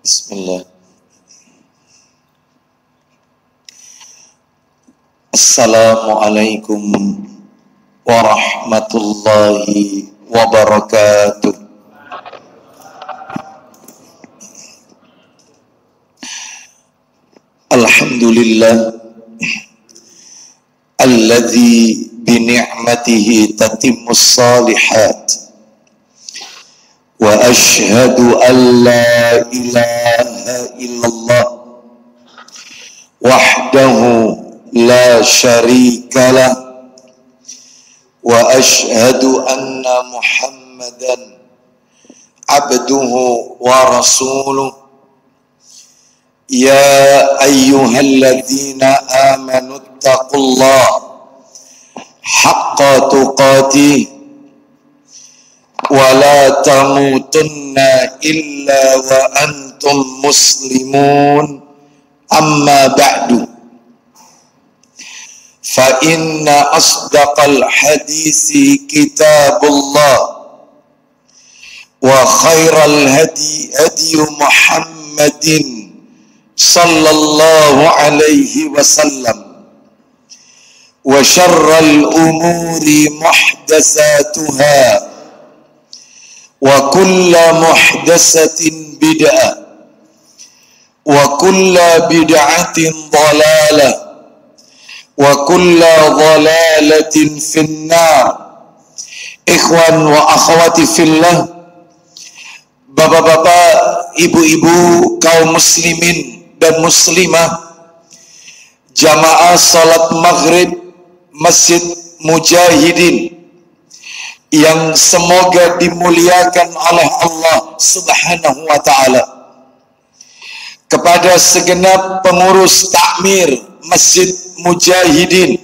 Bismillah. Assalamualaikum warahmatullahi wabarakatuh. Alhamdulillah alladzi bi ni'matihi tatimmus salihat. Wa ashhadu an la ilaha illallah wahdahu la syarika lah wa ashhadu anna Muhammadan abduhu wa rasuluh. Ya ayyuhalladzina amanu taqullaha haqqa tuqatih wa la tamutunna illa wa antum muslimun. Amma ba'du, fa inna asdaqal hadisi kitabullah wa khairal hadi hadi Muhammadin sallallahu alaihi wasallam wa syarral umuri muhdatsatuha wa kulla muhdatsatin bid'ah wa kulla bid'atin dhalalah wa kulla dhalalatin finnar. Ikhwan wa akhwati fillah, bapak-bapak, ibu-ibu, kaum muslimin dan muslimah, jamaah salat maghrib Masjid Mujahidin yang semoga dimuliakan oleh Allah Subhanahu wa ta'ala, kepada segenap pengurus takmir Masjid Mujahidin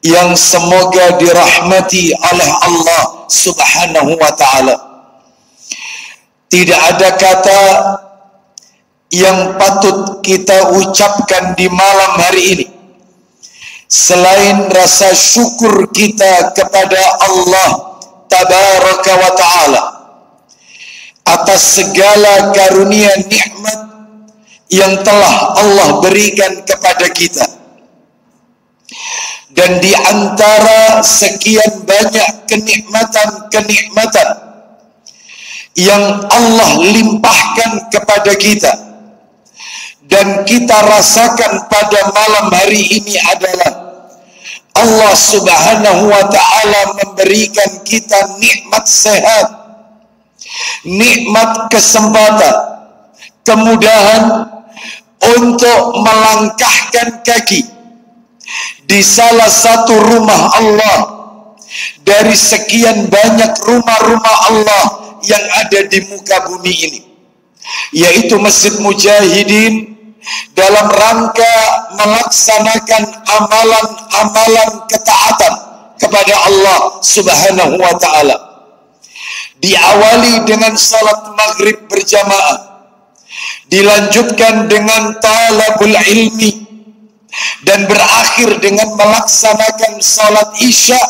yang semoga dirahmati oleh Allah Subhanahu wa ta'ala. Tidak ada kata yang patut kita ucapkan di malam hari ini selain rasa syukur kita kepada Allah Tabaraka wa ta'ala atas segala karunia nikmat yang telah Allah berikan kepada kita. Dan di antara sekian banyak kenikmatan-kenikmatan yang Allah limpahkan kepada kita dan kita rasakan pada malam hari ini adalah Allah Subhanahu wa ta'ala memberikan kita nikmat sehat, nikmat kesempatan, kemudahan untuk melangkahkan kaki di salah satu rumah Allah dari sekian banyak rumah-rumah Allah yang ada di muka bumi ini, yaitu Masjid Mujahidin, dalam rangka melaksanakan amalan-amalan ketaatan kepada Allah Subhanahu wa ta'ala. Diawali dengan salat maghrib berjamaah, dilanjutkan dengan talabul ilmi, dan berakhir dengan melaksanakan salat isya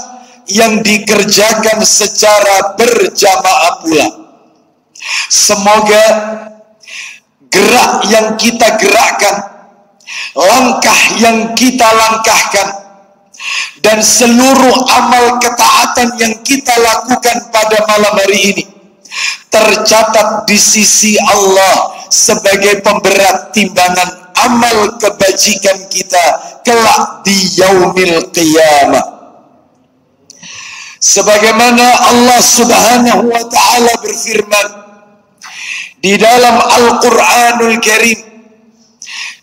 yang dikerjakan secara berjamaah pula. Semoga gerak yang kita gerakkan, langkah yang kita langkahkan, dan seluruh amal ketaatan yang kita lakukan pada malam hari ini tercatat di sisi Allah sebagai pemberat timbangan amal kebajikan kita kelak di yaumil qiyamah. Sebagaimana Allah Subhanahu wa ta'ala berfirman di dalam Al-Quranul Karim,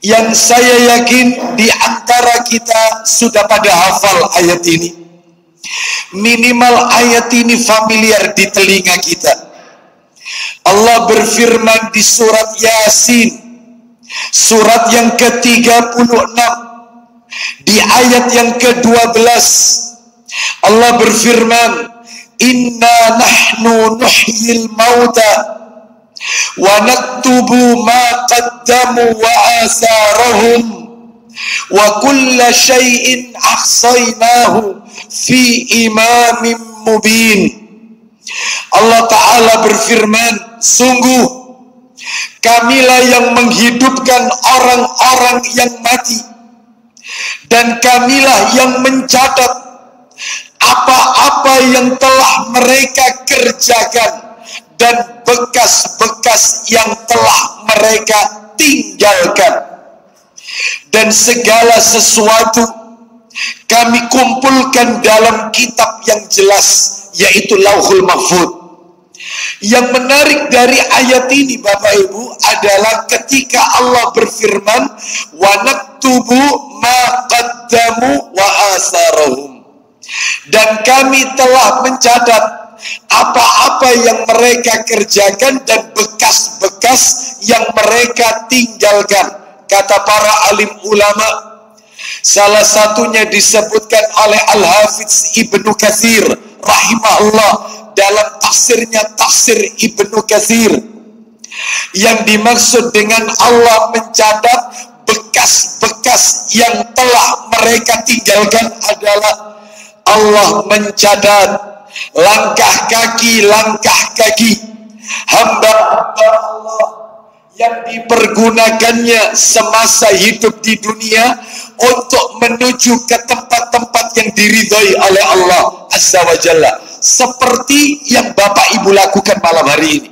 yang saya yakin di antara kita sudah pada hafal ayat ini, minimal ayat ini familiar di telinga kita. Allah berfirman di surat Yasin, surat yang ke-36, di ayat yang ke-12, Allah berfirman, inna nahnu nuhyil mauta wa naktubu ma qaddamu wa asarahum wa kulla syai'in ahsaynahu fi imamin mubin. Allah Ta'ala berfirman, sungguh Kamilah yang menghidupkan orang-orang yang mati, dan Kamilah yang mencatat apa-apa yang telah mereka kerjakan dan bekas-bekas yang telah mereka tinggalkan. Dan segala sesuatu kami kumpulkan dalam kitab yang jelas, yaitu Lauhul Mahfuz. Yang menarik dari ayat ini Bapak Ibu adalah ketika Allah berfirman, wa naktubu ma qaddamu wa asarahum, dan kami telah mencatat apa-apa yang mereka kerjakan dan bekas-bekas yang mereka tinggalkan. Kata para alim ulama, salah satunya disebutkan oleh Al-Hafidz Ibnu Katsir rahimahullah dalam tafsirnya, tafsir Ibnu Katsir. Yang dimaksud dengan Allah mencatat bekas-bekas yang telah mereka tinggalkan adalah Allah mencatat langkah kaki hamba-hamba Allah yang dipergunakannya semasa hidup di dunia untuk menuju ke tempat-tempat yang diridhoi oleh Allah Azza wa Jalla, seperti yang Bapak Ibu lakukan malam hari ini.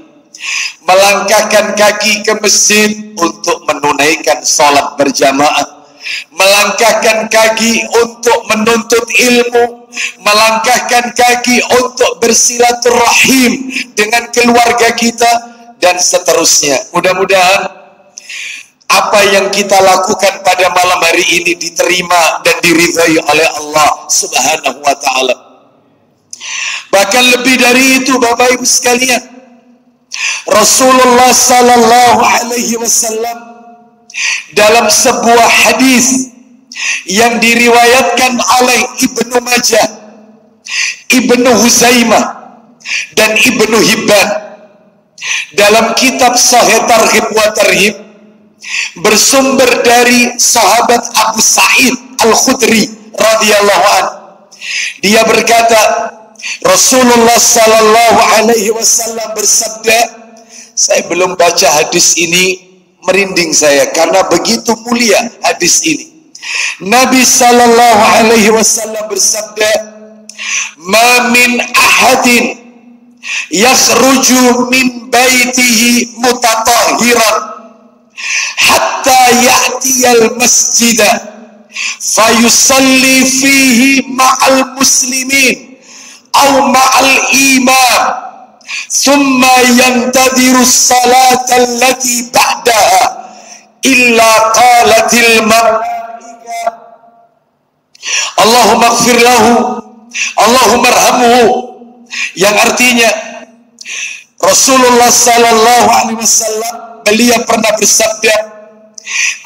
Melangkahkan kaki ke masjid untuk menunaikan sholat berjamaah, melangkahkan kaki untuk menuntut ilmu, melangkahkan kaki untuk bersilaturahim dengan keluarga kita, dan seterusnya. Mudah-mudahan apa yang kita lakukan pada malam hari ini diterima dan diridhai oleh Allah Subhanahu wa ta'ala. Bahkan lebih dari itu Bapak Ibu sekalian, Rasulullah sallallahu alaihi wasallam dalam sebuah hadis yang diriwayatkan oleh Ibnu Majah, Ibnu Huzaimah, dan Ibnu Hibban dalam kitab Sahih Targhib wa Tarhib, bersumber dari sahabat Abu Sa'id Al-Khudri radhiyallahu anhu. Dia berkata, Rasulullah sallallahu alaihi wasallam bersabda, saya belum baca hadis ini, merinding saya karena begitu mulia hadis ini. Nabi sallallahu alaihi wasallam bersabda, "Ma min ahadin yakhruju min baitihi mutatahhiran hatta ya'tiyal masjida fayusalli fihi ma'al muslimin aw ma'al imam thumma yantadhiru as-salata allati ba'daha illa qalatil malaika Allahumma ighfir lahu Allahumma arhamhu." Yang artinya Rasulullah sallallahu alaihi wasallam beliau pernah bersabda,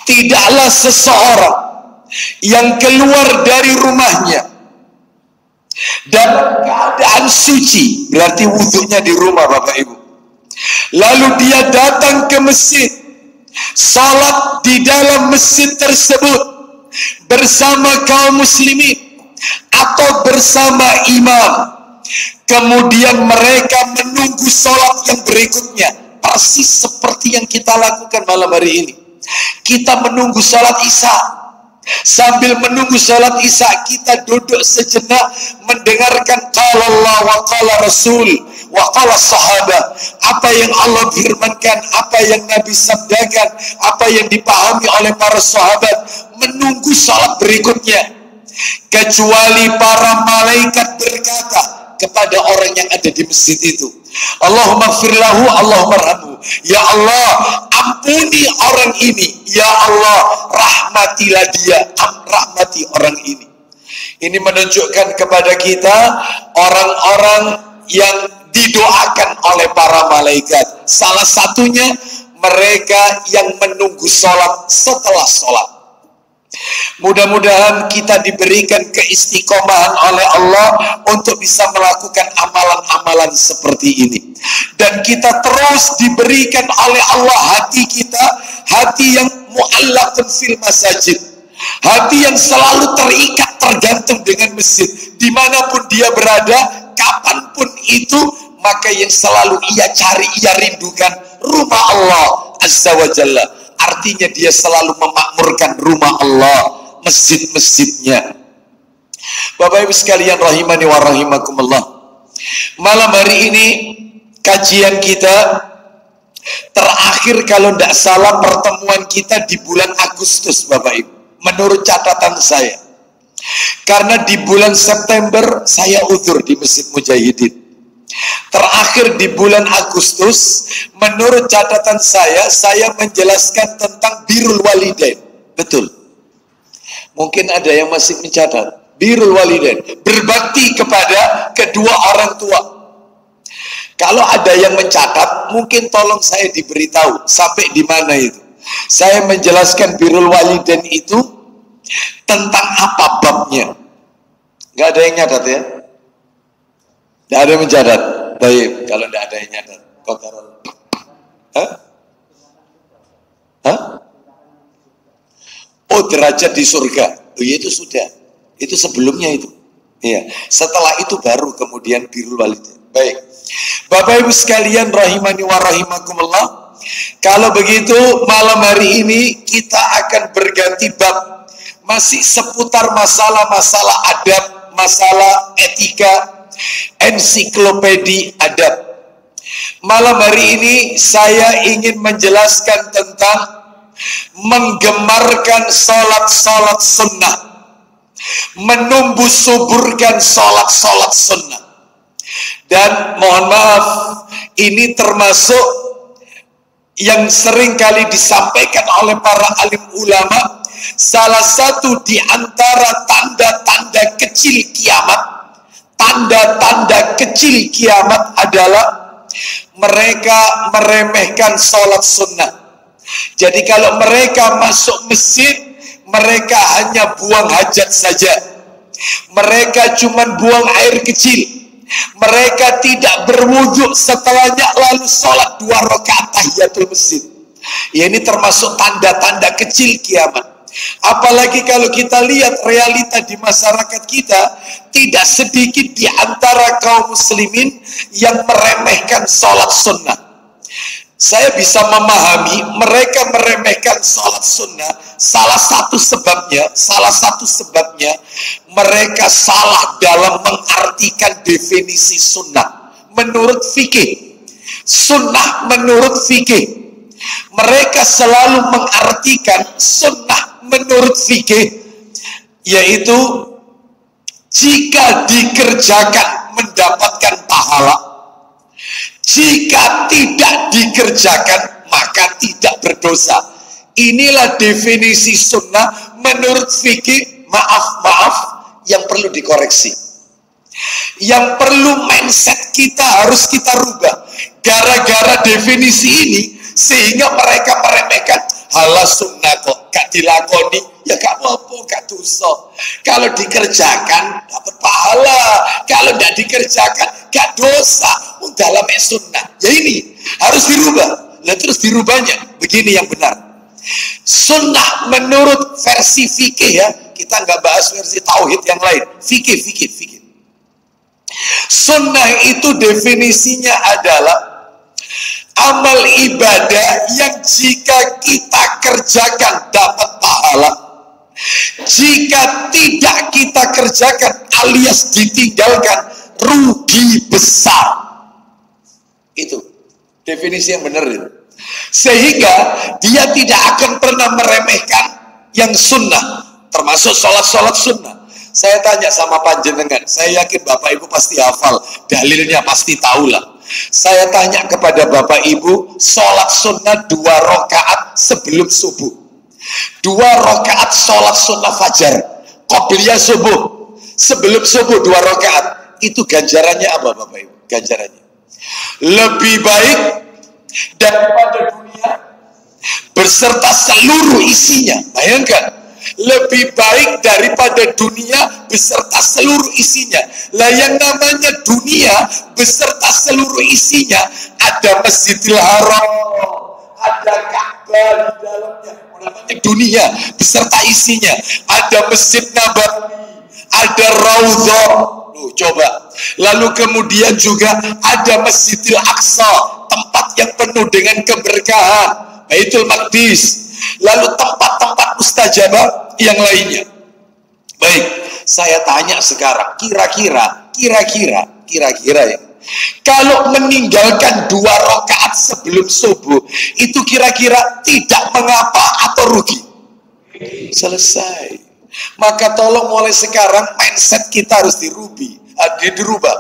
tidaklah seseorang yang keluar dari rumahnya dalam keadaan suci, berarti wudhunya di rumah Bapak Ibu, lalu dia datang ke masjid, salat di dalam masjid tersebut bersama kaum muslimin atau bersama imam, kemudian mereka menunggu salat yang berikutnya, persis seperti yang kita lakukan malam hari ini. Kita menunggu salat isya. Sambil menunggu salat isya, kita duduk sejenak mendengarkan qala Allah wa qala Rasul wa qala sahabat. Apa yang Allah firmankan, apa yang Nabi sabdakan, apa yang dipahami oleh para sahabat, menunggu salat berikutnya. Kecuali para malaikat berkata kepada orang yang ada di masjid itu, Allahumma ighfir lahu Allahumma arhamhu, ya Allah ampuni orang ini, ya Allah rahmatilah dia, rahmati orang ini. Ini menunjukkan kepada kita orang-orang yang didoakan oleh para malaikat. Salah satunya mereka yang menunggu sholat setelah sholat. Mudah-mudahan kita diberikan keistiqomahan oleh Allah untuk bisa melakukan amalan-amalan seperti ini. Dan kita terus diberikan oleh Allah hati kita, hati yang mu'allaqun fil masajid, hati yang selalu terikat, tergantung dengan masjid. Dimanapun dia berada, kapanpun itu, maka yang selalu ia cari, ia rindukan rumah Allah Azza wa Jalla. Artinya dia selalu memakmurkan rumah Allah, masjid-masjidnya. Bapak Ibu sekalian rahimani wa rahimakumullah, malam hari ini kajian kita terakhir kalau tidak salah pertemuan kita di bulan Agustus Bapak Ibu, menurut catatan saya. Karena di bulan September saya uzur di Masjid Mujahidin. Terakhir di bulan Agustus, menurut catatan saya menjelaskan tentang birrul walidain. Betul. Mungkin ada yang masih mencatat. Birrul walidain, berbakti kepada kedua orang tua. Kalau ada yang mencatat, mungkin tolong saya diberitahu sampai di mana itu. Saya menjelaskan birrul walidain itu tentang apa babnya. Nggak ada yang nyatat ya? Nggak ada yang mencatat. Baik, kalau nggak ada yang nyatat, kotoran. Hah? Hah? Oh, derajat di surga. Oh, ya itu sudah. Itu sebelumnya itu. Iya. Setelah itu baru kemudian birrul walidain. Baik. Bapak Ibu sekalian rahimani wa rahimakumullah. Kalau begitu malam hari ini kita akan berganti bab. Masih seputar masalah-masalah adab, masalah etika, ensiklopedi adab. Malam hari ini saya ingin menjelaskan tentang menggemarkan salat-salat sunnah, menumbuh suburkan salat-salat sunnah. Dan mohon maaf, ini termasuk yang sering kali disampaikan oleh para alim ulama. Salah satu di antara tanda-tanda kecil kiamat, tanda-tanda kecil kiamat adalah mereka meremehkan sholat sunnah. Jadi kalau mereka masuk masjid, mereka hanya buang hajat saja. Mereka cuma buang air kecil. Mereka tidak berwudu setelahnya lalu sholat 2 rakaat tahiyatul masjid. Ya, ini termasuk tanda-tanda kecil kiamat. Apalagi kalau kita lihat realita di masyarakat kita, tidak sedikit di antara kaum muslimin yang meremehkan sholat sunnah. Saya bisa memahami mereka meremehkan sholat sunnah. Salah satu sebabnya mereka salah dalam mengartikan definisi sunnah menurut fikih. Sunnah menurut fikih, mereka selalu mengartikan sunnah menurut fikih yaitu jika dikerjakan mendapatkan pahala, jika tidak dikerjakan maka tidak berdosa. Inilah definisi sunnah menurut fikih. Maaf yang perlu dikoreksi, yang perlu mindset kita harus kita rubah. Gara-gara definisi ini sehingga mereka meremehkan halah sunnah kok gak dilakoni, ya gak apa-apa, gak dosa. Kalau dikerjakan dapat pahala, kalau tidak dikerjakan gak dosa. Dalam sunnah ya ini harus dirubah. Nah, terus dirubahnya begini yang benar. Sunnah menurut versi fikih ya, kita nggak bahas versi tauhid yang lain. Fikih. Sunnah itu definisinya adalah amal ibadah yang jika kita kerjakan dapat pahala, jika tidak kita kerjakan alias ditinggalkan rugi besar. Itu definisi yang benar itu. Sehingga dia tidak akan pernah meremehkan yang sunnah, termasuk sholat sunnah. Saya tanya sama panjenengan, saya yakin Bapak Ibu pasti hafal, dalilnya pasti tahulah. Saya tanya kepada Bapak Ibu, sholat sunnah 2 rakaat sebelum subuh, 2 rakaat sholat sunnah fajar, qobliyah subuh, sebelum subuh 2 rakaat, itu ganjarannya apa Bapak Ibu? Ganjarannya lebih baik daripada dunia beserta seluruh isinya. Bayangkan, lebih baik daripada dunia beserta seluruh isinya. Lah yang namanya dunia beserta seluruh isinya, ada Masjidil Haram, ada Ka'bah di dalamnya, namanya dunia beserta isinya. Ada Masjid Nabawi, ada Raudhah. Coba. Lalu kemudian juga ada Masjidil Aqsa, tempat yang penuh dengan keberkahan, Baitul Maqdis. Lalu tempat-tempat mustajabah yang lainnya. Baik, saya tanya sekarang, kira-kira ya, kalau meninggalkan 2 rakaat sebelum subuh, itu kira-kira tidak mengapa atau rugi? Selesai. Maka tolong mulai sekarang mindset kita harus dirubah.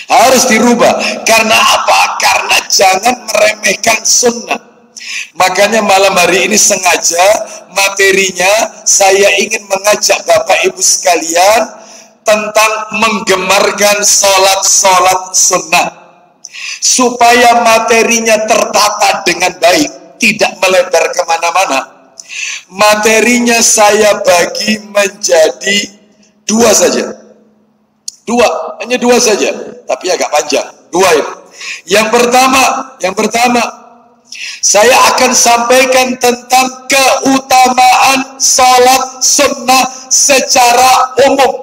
Harus dirubah. Karena apa? Karena jangan meremehkan sunnah. Makanya malam hari ini sengaja materinya saya ingin mengajak Bapak Ibu sekalian tentang menggemarkan sholat sunnah, supaya materinya tertata dengan baik, tidak melebar kemana-mana. Materinya saya bagi menjadi 2 saja, hanya 2 saja, tapi agak panjang. 2 ini. Yang pertama, saya akan sampaikan tentang keutamaan sholat sunnah secara umum.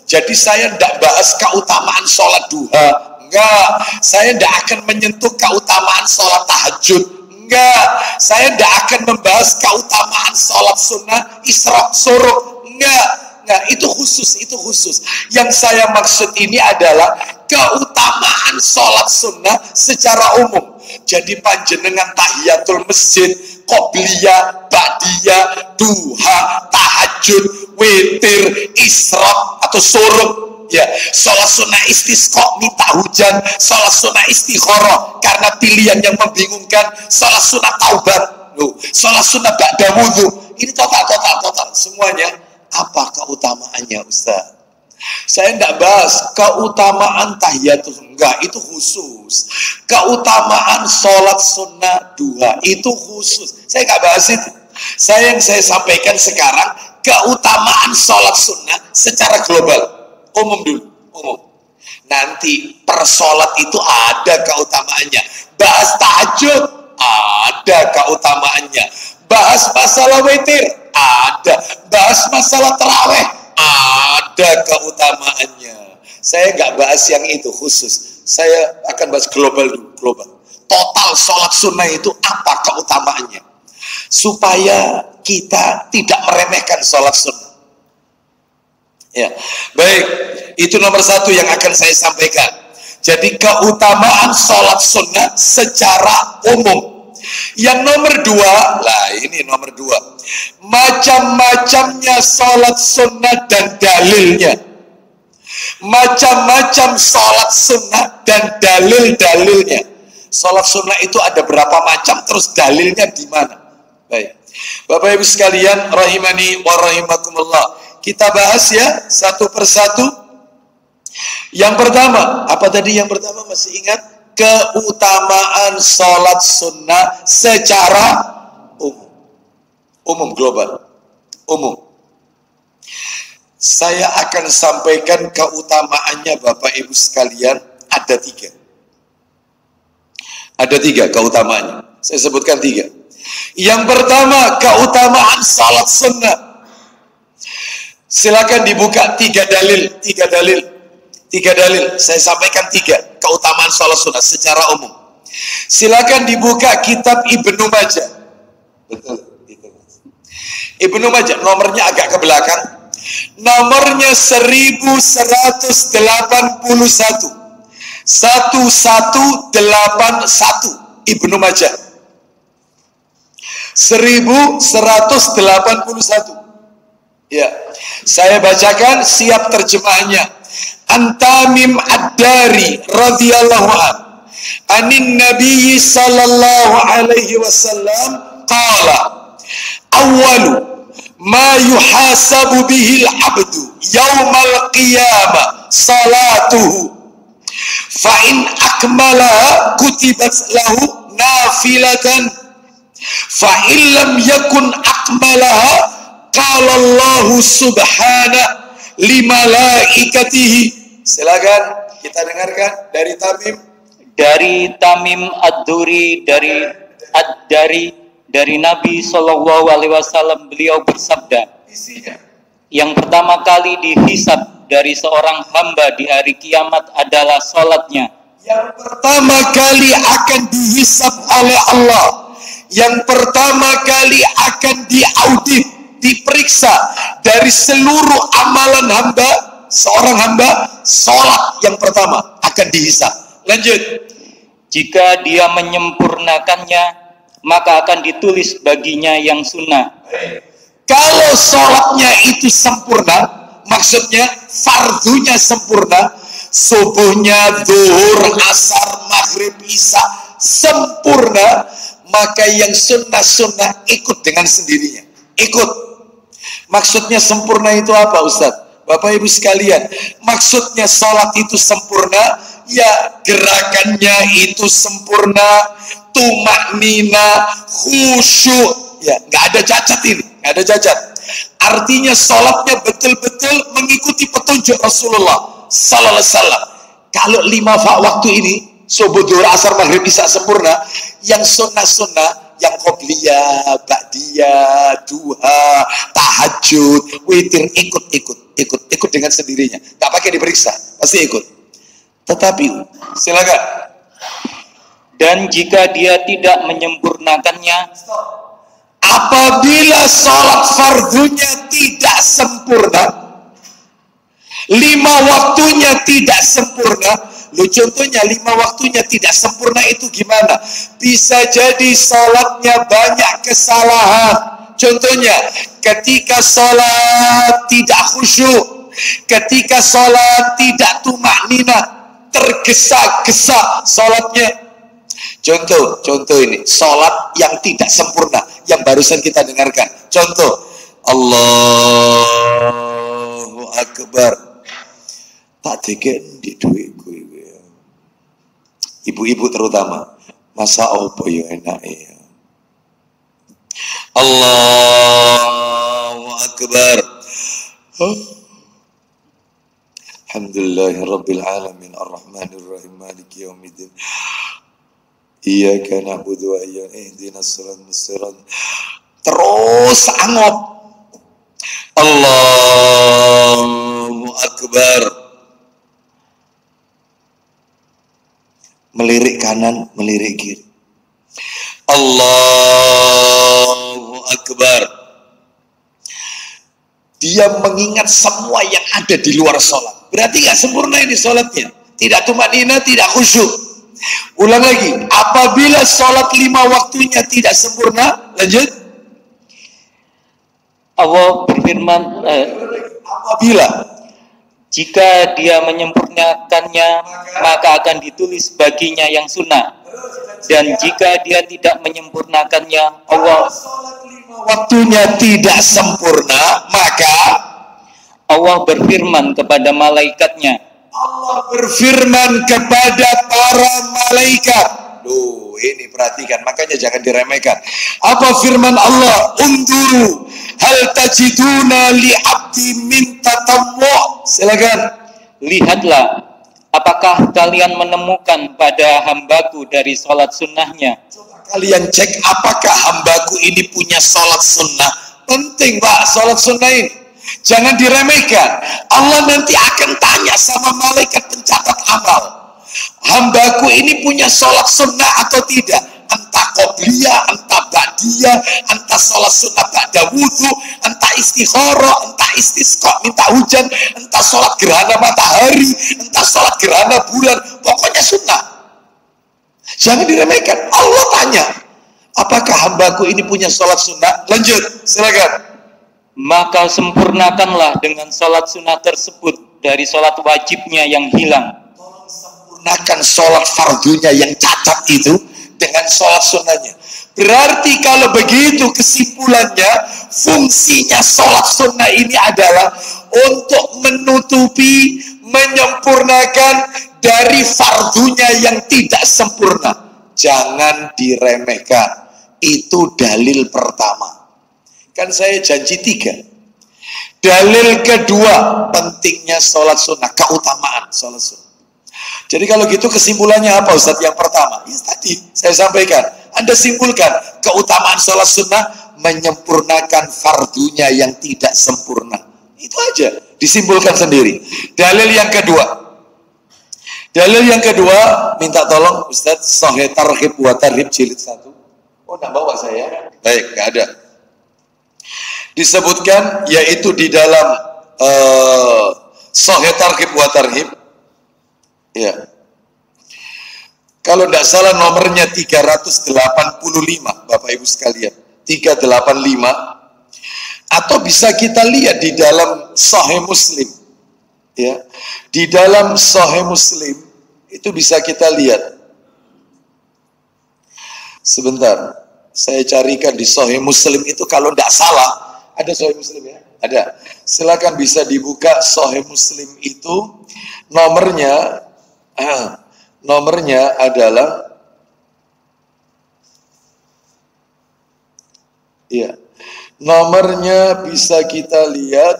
Jadi saya tidak bahas keutamaan sholat duha, enggak. Saya tidak akan menyentuh keutamaan sholat tahajud, enggak. Saya tidak akan membahas keutamaan sholat sunnah isra suruh, enggak. Itu khusus. Yang saya maksud ini adalah keutamaan sholat sunnah secara umum. Jadi panjenengan tahiyatul masjid, qobliyah, ba'diyah, duha, tahajud, witir, isyraq atau suruh, ya, sholat sunnah istisqa minta hujan, sholat sunnah istikharah karena pilihan yang membingungkan, sholat sunnah taubat, sholat sunnah ba'da wudhu. Ini total semuanya. Apa keutamaannya, Ustaz? Saya tidak bahas keutamaan tahiyatul, enggak, itu khusus. Keutamaan sholat sunnah duha itu khusus. Saya nggak bahas itu. Yang saya sampaikan sekarang keutamaan sholat sunnah secara global, umum dulu, umum. Nanti per sholat itu ada keutamaannya. Bahas tahajud ada keutamaannya. Bahas masalah witir ada. Bahas masalah tarawih ada keutamaannya. Saya nggak bahas yang itu khusus. Saya akan bahas global dulu, global. Total sholat sunnah itu apa keutamaannya? Supaya kita tidak meremehkan sholat sunnah. Ya, baik. Itu nomor 1 yang akan saya sampaikan. Jadi keutamaan sholat sunnah secara umum. Yang nomor 2, ini nomor 2. Macam-macamnya sholat sunnah dan dalilnya. Macam-macam sholat sunnah dan dalil-dalilnya. Sholat sunnah itu ada berapa macam, terus dalilnya di mana? Baik, Bapak Ibu sekalian, rahimani wa rahimakumullah. Kita bahas ya satu persatu. Yang pertama, apa tadi yang pertama, masih ingat? Keutamaan sholat sunnah secara umum, global, umum. Saya akan sampaikan keutamaannya Bapak Ibu sekalian, ada 3. Ada 3 keutamaannya. Saya sebutkan 3. Yang pertama, keutamaan sholat sunnah. Silakan dibuka 3 dalil. Saya sampaikan 3 keutamaan sholat sunnah secara umum. Silakan dibuka kitab Ibnu Majah. Betul. Ibnu Majah, nomornya agak ke belakang. Nomornya 1181. 1181 Ibnu Majah. 1181. Ya, saya bacakan, siap terjemahnya. An-Tamim Ad-Dari radhiyallahu anhu, anin Nabi sallallahu alaihi wasallam qala, awwalu ma yuhasabu bihi al-'abdu yaumal qiyamah salatuhu, fa in akmalaha kutibat lahu nafilatan, fa in lam yakun akmalaha qala Allahu subhanahu limalaikatihi. Silakan kita dengarkan dari Tamim. Dari Tamim Ad-Duri dari Nabi Shallallahu Alaihi Wasallam, beliau bersabda, isinya Yang pertama kali dihisab dari seorang hamba di hari kiamat adalah sholatnya. Yang pertama kali akan dihisab oleh Allah, yang pertama kali akan diaudit, diperiksa dari seluruh amalan hamba, seorang hamba, sholat yang pertama akan dihisab. Lanjut. Jika dia menyempurnakannya, maka akan ditulis baginya yang sunnah. Kalau sholatnya itu sempurna, maksudnya fardunya sempurna, subuhnya, zuhur, asar, maghrib, isya sempurna, maka yang sunnah-sunnah ikut dengan sendirinya. Ikut. Maksudnya sempurna itu apa, Ustadz? Bapak Ibu sekalian, maksudnya sholat itu sempurna, ya gerakannya itu sempurna, tumaknina, khusyuk, ya nggak ada cacat ini, nggak ada cacat. Artinya sholatnya betul-betul mengikuti petunjuk Rasulullah Sallallahu Alaihi Wasallam. Kalau 5 waktu ini, subuh, zuhur, asar, maghrib, isya sempurna, yang sunnah-sunnah, yang qobliyah, ba'diyah, duha, tahajud, witir, ikut dengan sendirinya. Nggak pakai diperiksa, pasti ikut. Tetapi, silakan. Dan jika dia tidak menyempurnakannya, apabila sholat fardunya tidak sempurna, 5 waktunya tidak sempurna, contohnya 5 waktunya tidak sempurna itu gimana? Bisa jadi sholatnya banyak kesalahan. Contohnya, ketika sholat tidak khusyuk, ketika sholat tidak tumaknina, tergesa-gesa sholatnya. Contoh ini, sholat yang tidak sempurna, yang barusan kita dengarkan. Contoh, Allahu Akbar. Tak deken di duitku. Ibu-ibu terutama, masa apa ya enak ya. Allahu Akbar. Alhamdulillahirabbil alamin arrahmanir rahim maliki yaumiddin. Iyyaka na'budu wa iyyaka ihdinas siratal mustaqim. Terus angop. Allahu Akbar. Melirik kanan, melirik kiri. Allahu Akbar. Dia mengingat semua yang ada di luar sholat. Berarti gak sempurna ini sholatnya. Tidak tumanina, tidak khusyuk. Ulang lagi. Apabila sholat 5 waktunya tidak sempurna, lanjut. Allah berfirman, apabila jika dia menyempurnakannya, maka akan ditulis baginya yang sunnah. Dan jika dia tidak menyempurnakannya, Allah waktunya tidak sempurna, maka Allah berfirman kepada malaikatnya. Allah berfirman kepada para malaikat. Duh, ini perhatikan, makanya jangan diremehkan. Apa firman Allah? Unduru hal tajiduna li abdi min tatammu. Silakan. Lihatlah, apakah kalian menemukan pada hambaku dari sholat sunnahnya? Coba kalian cek apakah hambaku ini punya sholat sunnah. Penting Pak, sholat sunnah ini. Jangan diremehkan. Allah nanti akan tanya sama malaikat pencatat amal. Hambaku ini punya sholat sunnah atau tidak? Entah qobliyah, entah ba'diyah, entah sholat sunnah ba'da wudhu, entah istikharah, entah istisqa, minta hujan, entah sholat gerhana matahari, entah sholat gerhana bulan, pokoknya sunnah. Jangan diremehkan. Allah tanya, apakah hambaku ini punya sholat sunnah? Lanjut, silakan. Maka sempurnakanlah dengan sholat sunnah tersebut dari sholat wajibnya yang hilang. Sempurnakan sholat fardunya yang cacat itu dengan sholat sunnahnya. Berarti kalau begitu kesimpulannya, fungsinya sholat sunnah ini adalah untuk menutupi, menyempurnakan dari fardunya yang tidak sempurna. Jangan diremehkan. Itu dalil pertama. Kan saya janji 3. Dalil kedua, pentingnya sholat sunnah, keutamaan sholat sunnah. Jadi kalau gitu kesimpulannya apa Ustadz? Yang pertama, ya tadi saya sampaikan. Anda simpulkan, keutamaan sholat sunnah menyempurnakan fardunya yang tidak sempurna. Itu aja, disimpulkan sendiri. Dalil yang kedua, minta tolong Ustaz, Sahih Targhib wa Tarhib jilid 1. Oh, enggak bawa saya. Baik, enggak ada. Disebutkan yaitu di dalam Sahih Targhib wa Tarhib. Ya. Kalau tidak salah nomornya 385, Bapak Ibu sekalian. 385. Atau bisa kita lihat di dalam Sahih Muslim. Ya. Di dalam Sahih Muslim itu bisa kita lihat. Sebentar, saya carikan di Sahih Muslim itu kalau tidak salah, ada Sahih Muslim ya? Ada. Silakan bisa dibuka Sahih Muslim itu nomornya adalah ya. Nomornya bisa kita lihat.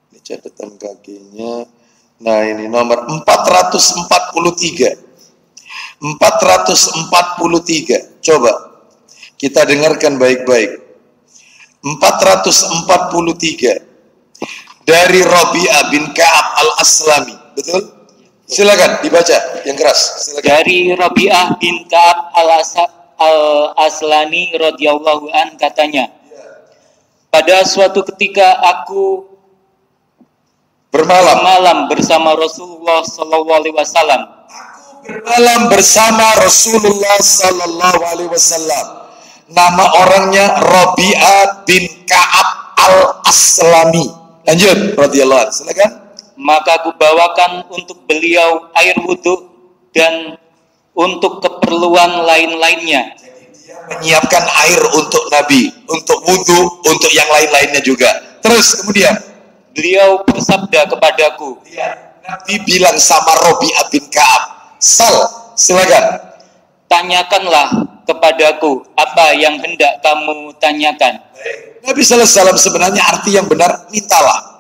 Ini catatan kakinya. Nah, ini nomor 443. 443. Coba kita dengarkan baik-baik. 443 dari Rabi'ah bin Ka'ab al-Aslami. Betul? Silakan dibaca yang keras. Silakan. Dari Rabi'ah bin Ka'ab al-Aslani radhiyallahu an katanya, pada suatu ketika aku bermalam bersama Rasulullah sallallahu alaihi wasallam. Bermalam bersama Rasulullah sallallahu alaihi wasallam. Nama orangnya Rabi'ah bin Ka'ab al-Aslami. Lanjut, radhiyallahu anhu. Silakan. Maka aku bawakan untuk beliau air wudhu dan untuk keperluan lain-lainnya. Jadi dia menyiapkan air untuk Nabi, untuk wudhu, untuk yang lain-lainnya juga. Terus kemudian beliau bersabda kepadaku. Nabi bilang sama Rabi'ah bin Ka'ab, silakan. Tanyakanlah kepadaku apa yang hendak kamu tanyakan. Nabi sallallahu alaihi wasallam sebenarnya arti yang benar, mintalah.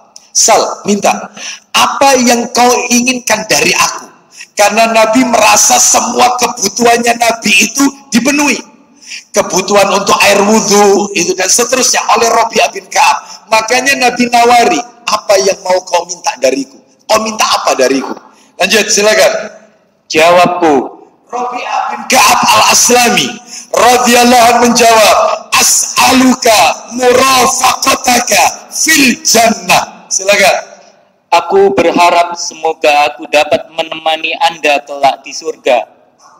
Minta. Apa yang kau inginkan dari aku? Karena Nabi merasa semua kebutuhannya Nabi itu dipenuhi. Kebutuhan untuk air wudhu itu dan seterusnya oleh Rabi'ah bin Ka'ab. Makanya Nabi nawari, apa yang mau kau minta dariku? Kau minta apa dariku? Lanjut, silakan. Jawabku, Rabi'ah bin Ka'ab al-Aslami radhiyallahu anhu menjawab, as'aluka murafaqataka fil jannah. Silakan. aku berharap semoga aku dapat menemani Anda kelak di surga.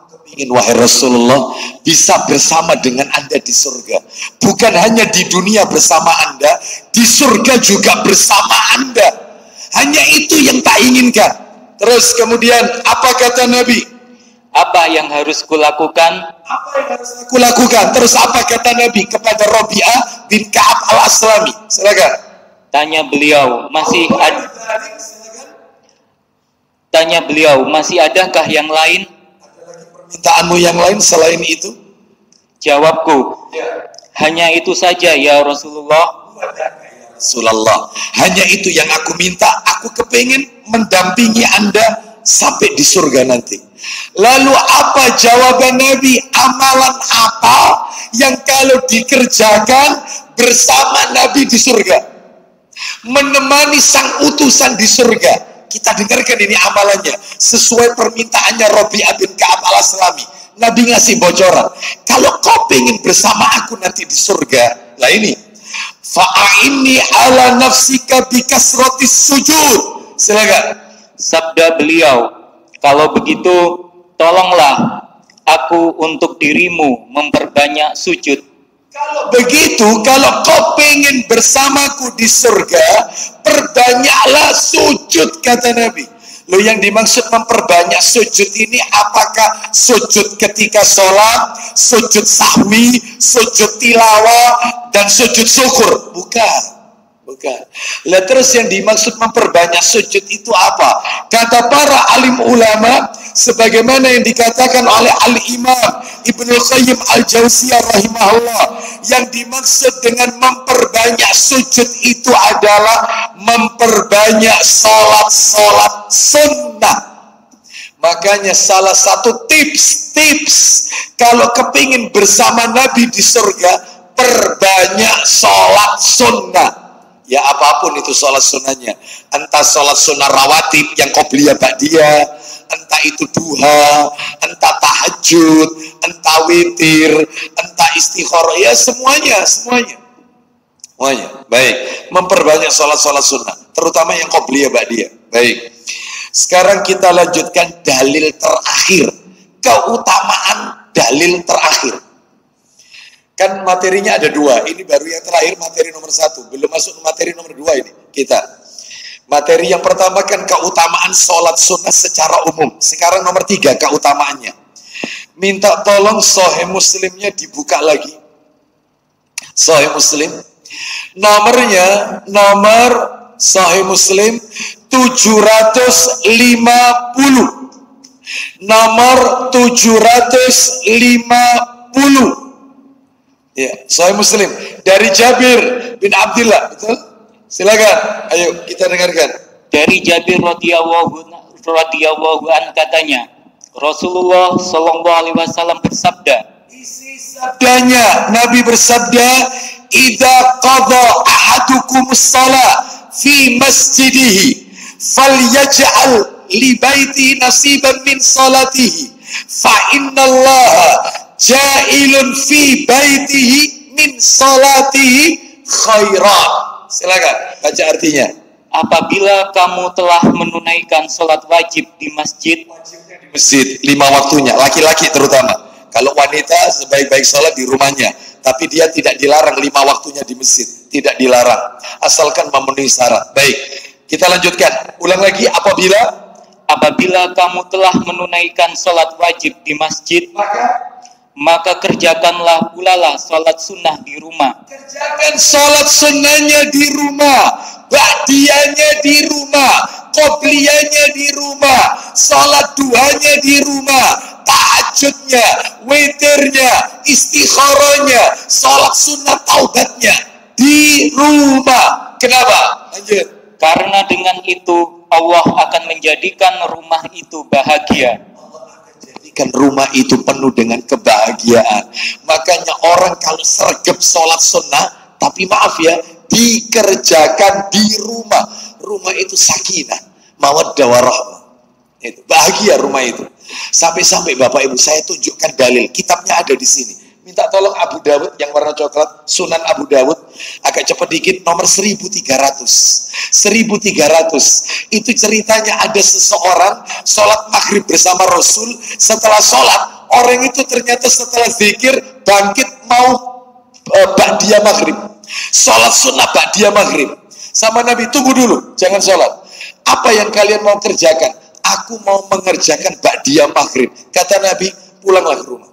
Aku ingin wahai Rasulullah bisa bersama dengan Anda di surga. Bukan hanya di dunia bersama Anda, di surga juga bersama Anda. Hanya itu yang tak inginkan. Terus kemudian apa kata Nabi? Apa yang harus kulakukan? Apa yang harus aku lakukan? Terus apa kata Nabi kepada Rabi'ah bin Ka'ab al-Aslami? Silakan. Tanya beliau, masih adakah yang lain? Permintaanmu yang lain selain itu? Jawabku, hanya itu saja ya Rasulullah. Rasulullah, hanya itu yang aku minta. Aku kepingin mendampingi Anda sampai di surga nanti. Lalu apa jawaban Nabi? Amalan apa yang kalau dikerjakan bersama Nabi di surga? Menemani sang utusan di surga. Kita dengarkan ini amalannya sesuai permintaannya Rabi'ah bin Ka'ab al-Aslami. Nabi ngasih bocoran, kalau kau pengen bersama aku nanti di surga, lah ini fa'aini ala nafsika bikasratis sujud. Silakan. Sabda beliau, kalau begitu tolonglah aku untuk dirimu memperbanyak sujud. Kalau begitu, kalau kau pengen bersamaku di surga, perbanyaklah sujud, kata Nabi. Loh, yang dimaksud memperbanyak sujud ini apakah sujud ketika sholat, sujud sahwi, sujud tilawah, dan sujud syukur? Bukan. Lah terus yang dimaksud memperbanyak sujud itu apa? Kata para alim ulama, sebagaimana yang dikatakan oleh Al-Imam Ibnu Qayyim Al-Jauziyah rahimahullah, yang dimaksud dengan memperbanyak sujud itu adalah memperbanyak salat sunnah. Makanya salah satu tips kalau kepingin bersama Nabi di surga, memperbanyak sholat sunnah. Ya apapun itu sholat sunnahnya, entah sholat sunnah rawatib yang qobliyah ba'diyah, entah itu duha, entah tahajud, entah witir, entah istikharah, ya semuanya. Baik, memperbanyak sholat sunnah, terutama yang qobliyah ba'diyah. Baik, sekarang kita lanjutkan dalil terakhir, keutamaan dalil terakhir. Kan materinya ada 2, ini baru yang terakhir, materi nomor 1, belum masuk materi nomor 2 ini kita. Materi yang pertama kan keutamaan sholat sunnah secara umum. Sekarang nomor 3 keutamaannya. Minta tolong Sahih Muslimnya dibuka lagi. Sahih Muslim. Nomor Sahih Muslim 750. Nomor 750. Ya, Sahih Muslim dari Jabir bin Abdullah, betul? Silakan, ayo kita dengarkan. Dari Jabir radhiyallahu an katanya, Rasulullah sallallahu alaihi wasallam bersabda. Isi sabdanya, Nabi bersabda, "Idza qada ahadukumus shalah fi masjidihi, falyaj'al li baiti nasiban min salatihi, fa innallaha ja'ilun fi baitihi min salatihi khairan." Silakan baca artinya. Apabila kamu telah menunaikan sholat wajib di masjid, Wajibnya di masjid 5 waktunya, laki-laki terutama. Kalau wanita sebaik-baik sholat di rumahnya, tapi dia tidak dilarang 5 waktunya di masjid, tidak dilarang, asalkan memenuhi syarat. Baik, kita lanjutkan. Ulang lagi, apabila kamu telah menunaikan sholat wajib di masjid, maka kerjakanlah pula sholat sunnah di rumah. Kerjakan sholat sunnahnya di rumah, ba'diyahnya di rumah, qobliyahnya di rumah, sholat duhanya di rumah, tahajudnya, witirnya, istikharahnya, sholat sunnah taubatnya di rumah. Kenapa? Lanjut. Karena dengan itu Allah akan menjadikan rumah itu bahagia. Kan rumah itu penuh dengan kebahagiaan. Makanya orang kalau sergap sholat sunnah, tapi maaf ya, dikerjakan di rumah. Rumah itu sakinah, mawaddah warahmah. Itu bahagia rumah itu. Sampai-sampai Bapak Ibu saya tunjukkan dalil. Kitabnya ada di sini. Minta tolong Abu Dawud yang warna coklat, Sunan Abu Dawud, agak cepat dikit, nomor 1300. 1300 itu ceritanya ada seseorang sholat maghrib bersama Rasul. Setelah sholat, orang itu ternyata setelah zikir bangkit mau ba'diyah maghrib, sholat sunnah ba'diyah maghrib. Sama Nabi, tunggu dulu, jangan sholat. Apa yang kalian mau kerjakan? Aku mau mengerjakan ba'diyah maghrib. Kata Nabi, pulanglah ke rumah,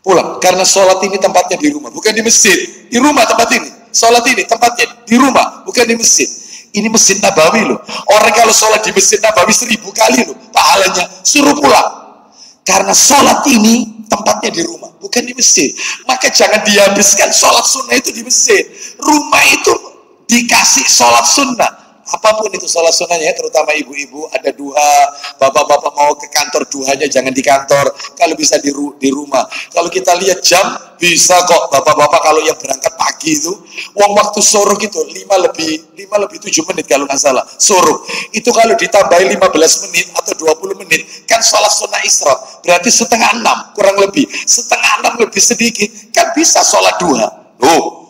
pulang, karena sholat ini tempatnya di rumah, bukan di masjid. Di rumah tempat ini, sholat ini tempatnya di rumah, bukan di masjid. Ini Masjid Nabawi loh. Orang kalau sholat di Masjid Nabawi 1000 kali loh pahalanya. Suruh pulang, karena sholat ini tempatnya di rumah, bukan di masjid. Maka jangan dihabiskan sholat sunnah itu di masjid. Rumah itu dikasih sholat sunnah. Apapun itu sholat sunnahnya, terutama ibu-ibu ada duha, bapak-bapak mau ke kantor, duhanya jangan di kantor, kalau bisa di rumah. Kalau kita lihat jam, bisa kok bapak-bapak kalau yang berangkat pagi itu, waktu suruh gitu 5 lebih 7 menit kalau nggak salah, suruh itu kalau ditambahin 15 menit atau 20 menit kan sholat sunnah isyraq, berarti setengah 6 kurang lebih, setengah 6 lebih sedikit kan bisa sholat duha.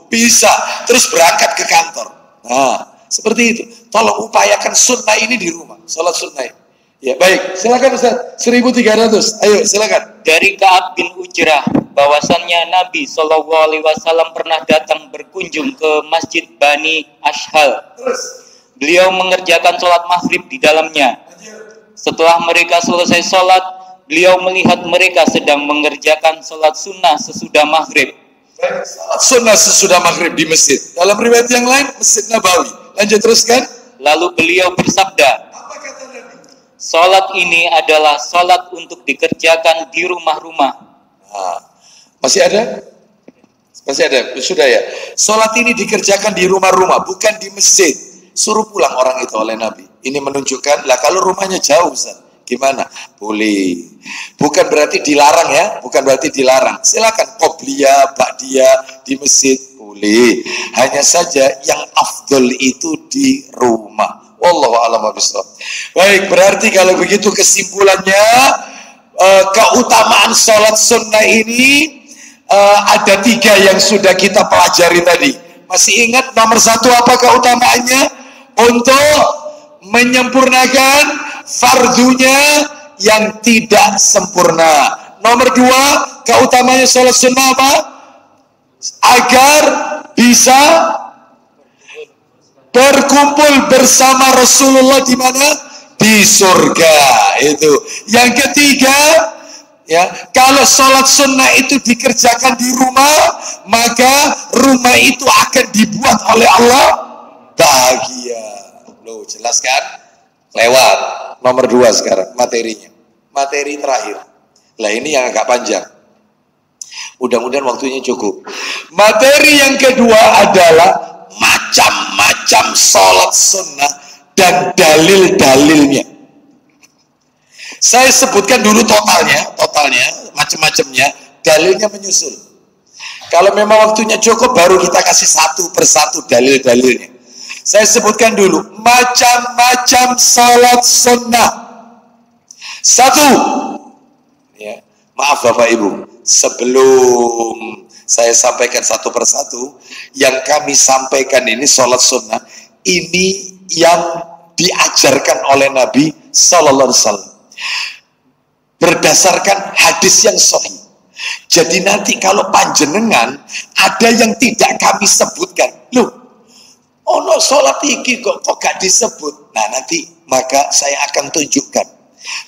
Bisa, terus berangkat ke kantor. Nah, seperti itu. Tolong upayakan sunnah ini di rumah, sholat sunnah ini. Ya, baik. Silakan Ustaz. 1300. Ayo, silakan. Dari Ka'ab bin Ujrah bahwasannya Nabi SAW pernah datang berkunjung ke Masjid Bani Ashhal. Terus. Beliau mengerjakan sholat maghrib di dalamnya. Setelah mereka selesai sholat, beliau melihat mereka sedang mengerjakan sholat sunnah sesudah maghrib. Baik, sholat sunnah sesudah maghrib di masjid. Dalam riwayat yang lain, Masjid Nabawi. Lanjut teruskan. Lalu beliau bersabda, Apa kata Nabi? sholat ini adalah sholat untuk dikerjakan di rumah-rumah. Nah, masih ada? Masih ada? Sudah ya? Sholat ini dikerjakan di rumah-rumah, bukan di masjid. Suruh pulang orang itu oleh Nabi. Ini menunjukkan, lah kalau rumahnya jauh Ustaz, Gimana? Boleh. Bukan berarti dilarang ya, bukan berarti dilarang. Silakan qobliyah, ba'diyah di masjid boleh. Hanya saja yang afdol itu di rumah. Wallahu a'lam bishawab. Baik, berarti kalau begitu kesimpulannya keutamaan sholat sunnah ini ada 3 yang sudah kita pelajari tadi. Masih ingat nomor 1 apa keutamaannya? Untuk menyempurnakan fardunya yang tidak sempurna. Nomor 2, keutamaannya sholat sunnah apa? Agar bisa berkumpul bersama Rasulullah di mana? Di surga. Itu. Yang ketiga, ya, kalau sholat sunnah itu dikerjakan di rumah, maka rumah itu akan dibuat oleh Allah bahagia. Loh, jelas kan? Lewat. Nomor 2 sekarang materinya. Materi terakhir. Lah ini yang agak panjang. Mudah-mudahan waktunya cukup. Materi yang kedua adalah macam-macam sholat sunnah dan dalil-dalilnya. Saya sebutkan dulu totalnya, macam-macamnya, dalilnya menyusul. Kalau memang waktunya cukup, baru kita kasih satu persatu dalil-dalilnya. Saya sebutkan dulu, macam-macam sholat sunnah. 1, ya, maaf Bapak Ibu, sebelum saya sampaikan satu persatu, yang kami sampaikan ini sholat sunnah, ini yang diajarkan oleh Nabi Sallallahu Alaihi Wasallam berdasarkan hadis yang sahih. Jadi nanti kalau panjenengan ada yang tidak kami sebutkan, loh, ono sholat iki kok gak disebut. Nah nanti maka saya akan tunjukkan.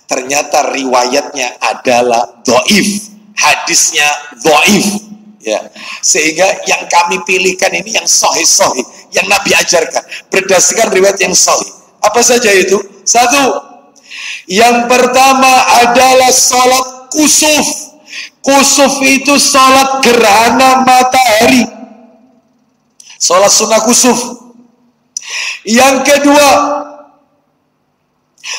Ternyata riwayatnya adalah dhaif, hadisnya dhaif, ya. Sehingga yang kami pilihkan ini yang sahih-sahih, yang Nabi ajarkan berdasarkan riwayat yang sahih. Apa saja itu? 1, yang pertama adalah sholat kusuf. Kusuf itu sholat gerhana matahari, sholat sunnah kusuf. Yang kedua,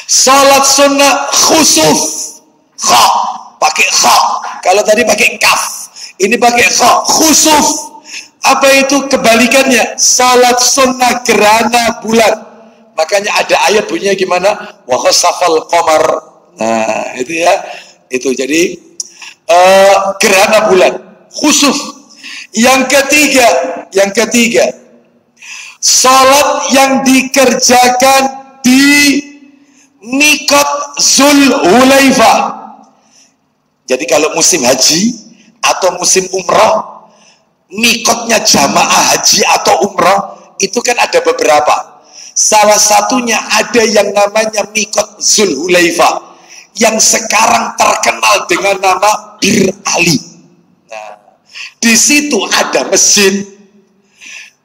sholat sunnah khusuf. Kha, pakai kha. Kalau tadi pakai kaf, ini pakai kha. Khusuf, apa itu kebalikannya? Sholat sunnah gerhana bulan. Makanya ada ayat bunyinya gimana? Wa khasafal qamar. Nah, itu ya. Itu jadi gerhana bulan, khusuf. Yang ketiga, salat yang dikerjakan di Miqat Zulhulaifah. Jadi kalau musim haji atau musim umrah, miqatnya jamaah haji atau umrah itu kan ada beberapa. Salah satunya ada yang namanya Miqat Zulhulaifah, yang sekarang terkenal dengan nama Bir Ali. Nah, di situ ada masjid.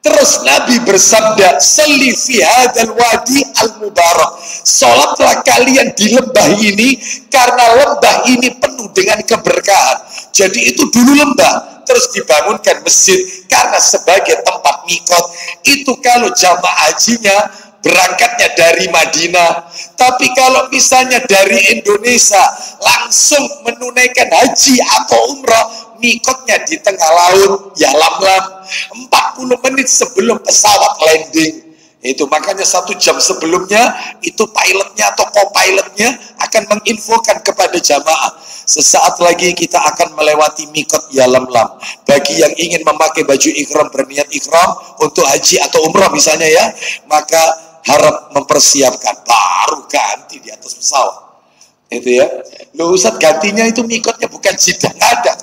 Terus Nabi bersabda, "Salli fi hadzal wadi al-mubarak." Salatlah kalian di lembah ini karena lembah ini penuh dengan keberkahan. Jadi itu dulu lembah, terus dibangunkan masjid karena sebagai tempat miqat. Itu kalau jamaah hajinya berangkatnya dari Madinah. Tapi kalau misalnya dari Indonesia langsung menunaikan haji atau umrah, mikotnya di tengah laut, ya lam-lam, 40 menit sebelum pesawat landing. Itu makanya 1 jam sebelumnya itu pilotnya atau co-pilotnya akan menginfokan kepada jamaah, sesaat lagi kita akan melewati mikot ya lam-lam. Bagi yang ingin memakai baju ihram, berniat ihram untuk haji atau umrah misalnya ya, maka harap mempersiapkan, baru ganti di atas pesawat. Itu ya. Loh Ustaz, gantinya itu mikotnya bukan Jeddah, nggak ada.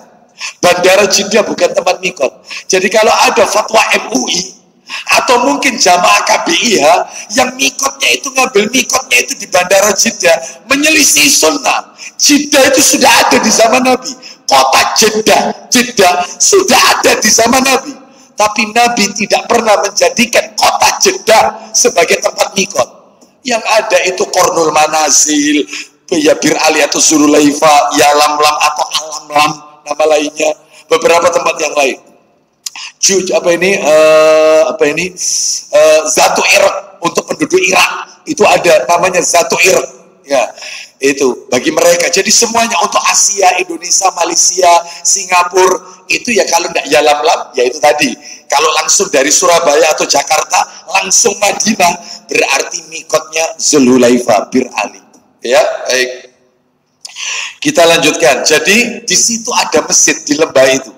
Bandara Jeddah bukan tempat mikot. Jadi kalau ada fatwa MUI atau mungkin jamaah KBIH yang mikotnya itu ngambil mikotnya itu di Bandara Jeddah, menyelisih sunnah. Jeddah itu sudah ada di zaman Nabi. Kota Jeddah sudah ada di zaman Nabi. Tapi Nabi tidak pernah menjadikan kota Jeddah sebagai tempat mikot. Yang ada itu Qornul Manazil, ya Bir Ali atau Zulhulaifah, ya Lam-Lam atau Alam-Lam, nama lainnya, beberapa tempat yang lain. Zatu Irq untuk penduduk Irak itu ada namanya Zatu Irq, Ya, itu bagi mereka. Jadi semuanya untuk Asia, Indonesia, Malaysia, Singapura itu ya kalau tidak ya lam-lam, ya itu tadi. Kalau langsung dari Surabaya atau Jakarta langsung Madinah berarti mikotnya Zulhulaifa Bir Ali. Ya, baik. Kita lanjutkan. Jadi di situ ada masjid di lembah itu.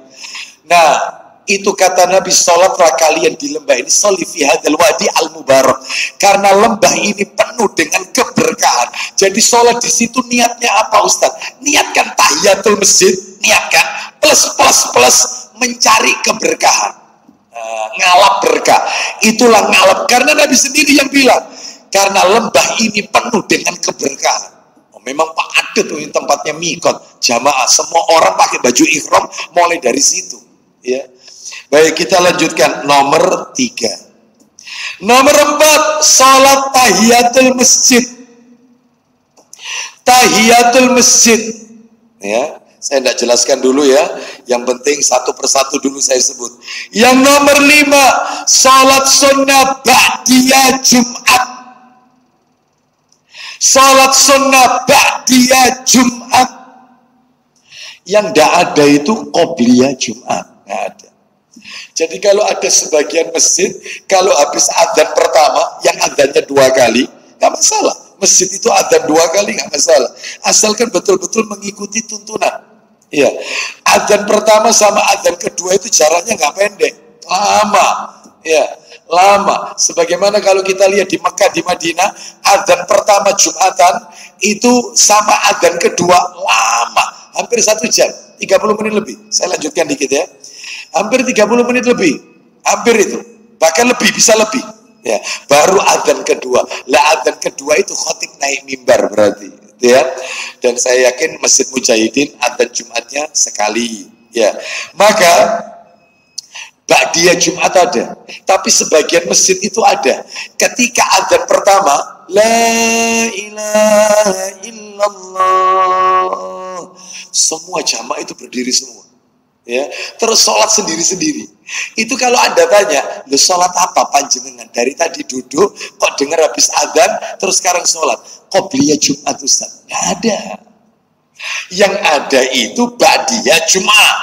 Nah, itu kata Nabi, sholatlah kalian di lembah ini, sholli fi hadzal wadi al mubarak, karena lembah ini penuh dengan keberkahan. Jadi sholat di situ niatnya apa Ustaz? Niatkan tahiyatul masjid, niatkan plus mencari keberkahan, ngalap berkah. Itulah ngalap, karena Nabi sendiri yang bilang, karena lembah ini penuh dengan keberkahan. Memang padat tuh tempatnya mikot jamaah, semua orang pakai baju ihram mulai dari situ. Ya. Baik, kita lanjutkan nomor 3. Nomor 4, salat tahiyatul masjid. Tahiyatul masjid. Ya, saya tidak jelaskan dulu ya. Yang penting satu persatu dulu saya sebut. Yang nomor 5, salat sunnah ba'diyah Jumat. Salat sunnah ba'diyah Jumat. Yang tidak ada itu qobliyah Jumat. Nggak ada. Jadi kalau ada sebagian masjid, kalau habis adzan pertama, yang adzannya 2 kali, nggak masalah. Masjid itu adzan 2 kali nggak masalah. Asalkan betul-betul mengikuti tuntunan. Ya, adzan pertama sama adzan kedua itu jaraknya nggak pendek, lama. Ya, lama. Sebagaimana kalau kita lihat di Mekah, di Madinah, adzan pertama Jumatan itu sama adzan kedua lama, hampir 1 jam, 30 menit lebih. Saya lanjutkan dikit ya. Hampir 30 menit lebih, hampir itu, bahkan lebih, bisa lebih ya, baru adzan kedua. Lah adzan kedua itu khotib naik mimbar berarti ya. Dan saya yakin Masjid Mujahidin adzan Jumatnya sekali ya. Maka ba'diyah Jumat ada, tapi sebagian masjid itu ada ketika adzan pertama la ilaha illallah, semua jamaah itu berdiri semua. Ya, terus sholat sendiri-sendiri. Itu kalau Anda tanya, lu sholat apa panjenengan? Dari tadi duduk, kok dengar habis adzan, terus sekarang sholat. Qobliyah Jumat Ustaz. Nggak ada. Yang ada itu ba'diyah Jumat.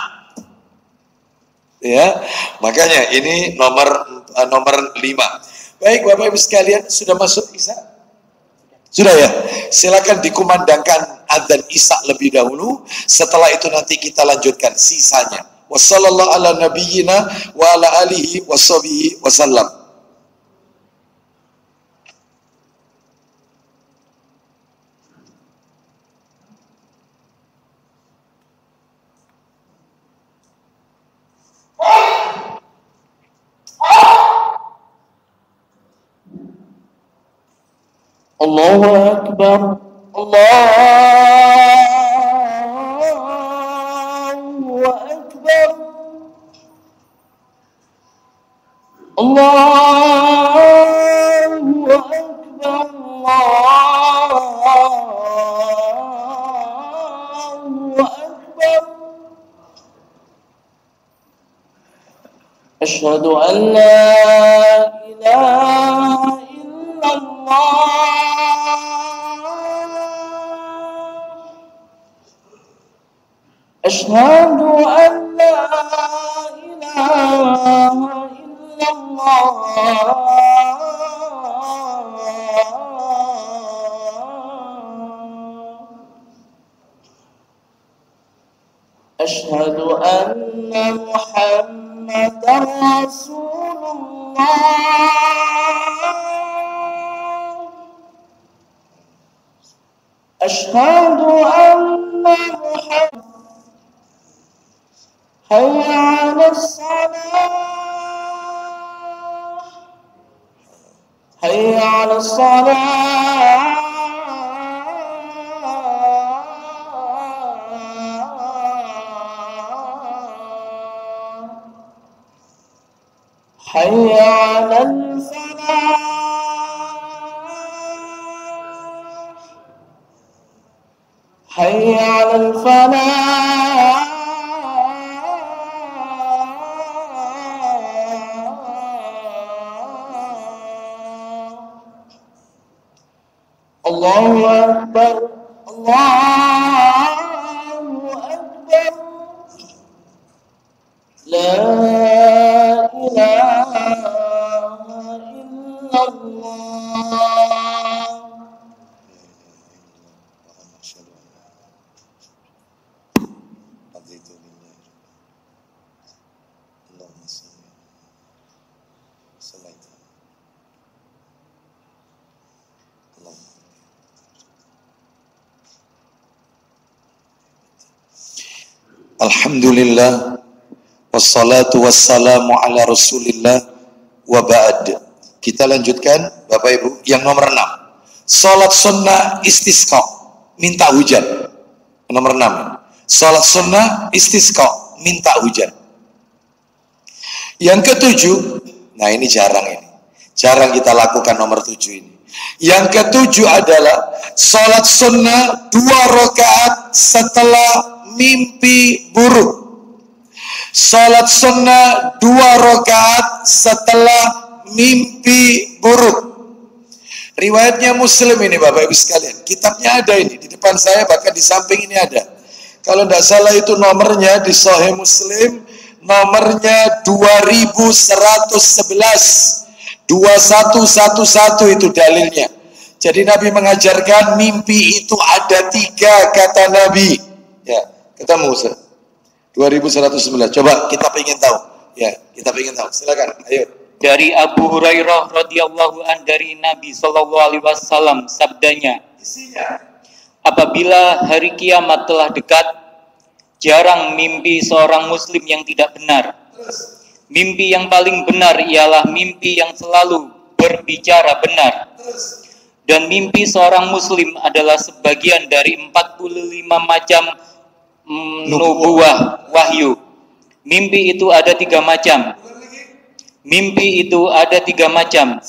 Ya, makanya ini nomor 5. Baik Bapak Ibu sekalian, sudah masuk Isya? Sudah ya? Silakan dikumandangkan adzan Isya lebih dahulu. Setelah itu nanti kita lanjutkan sisanya. Wassallallahu ala nabiyyina wa ala alihi washabihi wasallam. Allahu Akbar. Allahu Akbar. Allahu Akbar. Allahu Akbar. Asyhadu an la ilaha illallah. أشهد أن لا إله إلا الله. أشهد أن محمدا رسول الله. أشهد أن محمدا. حي على الصلاة. حي على الصلاة. حي على الفلاح. حي على الفلاح. Allahu Akbar, Allahu Akbar, la ilaha illallah. Alhamdulillah wassalatu wassalamu ala Rasulillah wa ba'd. Kita lanjutkan Bapak Ibu yang nomor 6. Salat sunnah istisqa, minta hujan. Nomor 6. Salat sunnah istisqa, minta hujan. Yang ketujuh, nah ini jarang ini. Jarang kita lakukan nomor 7 ini. Yang ketujuh adalah salat sunnah 2 rakaat setelah mimpi buruk. Salat sunnah 2 rakaat setelah mimpi buruk. Riwayatnya Muslim ini Bapak Ibu sekalian. Kitabnya ada ini di depan saya, bahkan di samping ini ada. Kalau tidak salah itu nomornya di Sahih Muslim, nomornya 2111. 2111 itu dalilnya. Jadi Nabi mengajarkan mimpi itu ada 3 kata Nabi. Ya, ketemu Ustaz. 2111. Coba kita pengen tahu. Ya, kita pengen tahu. Silakan. Ayo. Dari Abu Hurairah radhiyallahu an dari Nabi sallallahu alaihi wasallam sabdanya, apabila hari kiamat telah dekat, jarang mimpi seorang muslim yang tidak benar. Mimpi yang paling benar ialah mimpi yang selalu berbicara benar. Dan mimpi seorang muslim adalah sebagian dari 45 macam nubuwah wahyu. Mimpi itu ada 3 macam. Mimpi itu ada 3 macam.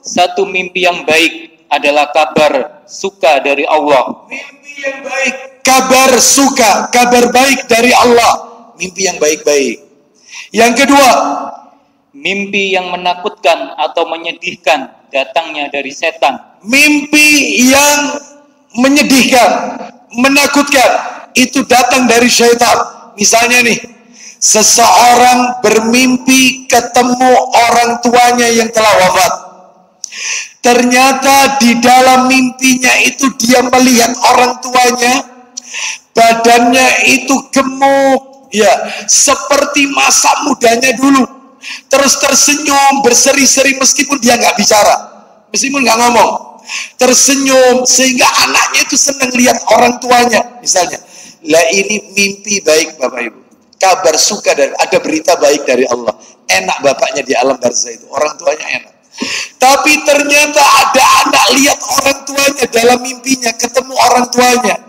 Satu mimpi yang baik adalah kabar suka dari Allah. Mimpi yang baik, kabar suka, kabar baik dari Allah. Mimpi yang baik-baik. Yang kedua, mimpi yang menakutkan atau menyedihkan datangnya dari setan. Mimpi yang menyedihkan, menakutkan, itu datang dari syaitan. Misalnya nih, seseorang bermimpi ketemu orang tuanya yang telah wafat. Ternyata di dalam mimpinya itu dia melihat orang tuanya, badannya itu gemuk, ya, seperti masa mudanya dulu. Terus tersenyum, berseri-seri meskipun dia nggak bicara, meskipun nggak ngomong. Tersenyum sehingga anaknya itu senang lihat orang tuanya, misalnya. Lah ini mimpi baik Bapak Ibu. Kabar suka dan ada berita baik dari Allah. Enak bapaknya di alam barzah itu, orang tuanya enak. Tapi ternyata ada anak lihat orang tuanya dalam mimpinya, ketemu orang tuanya.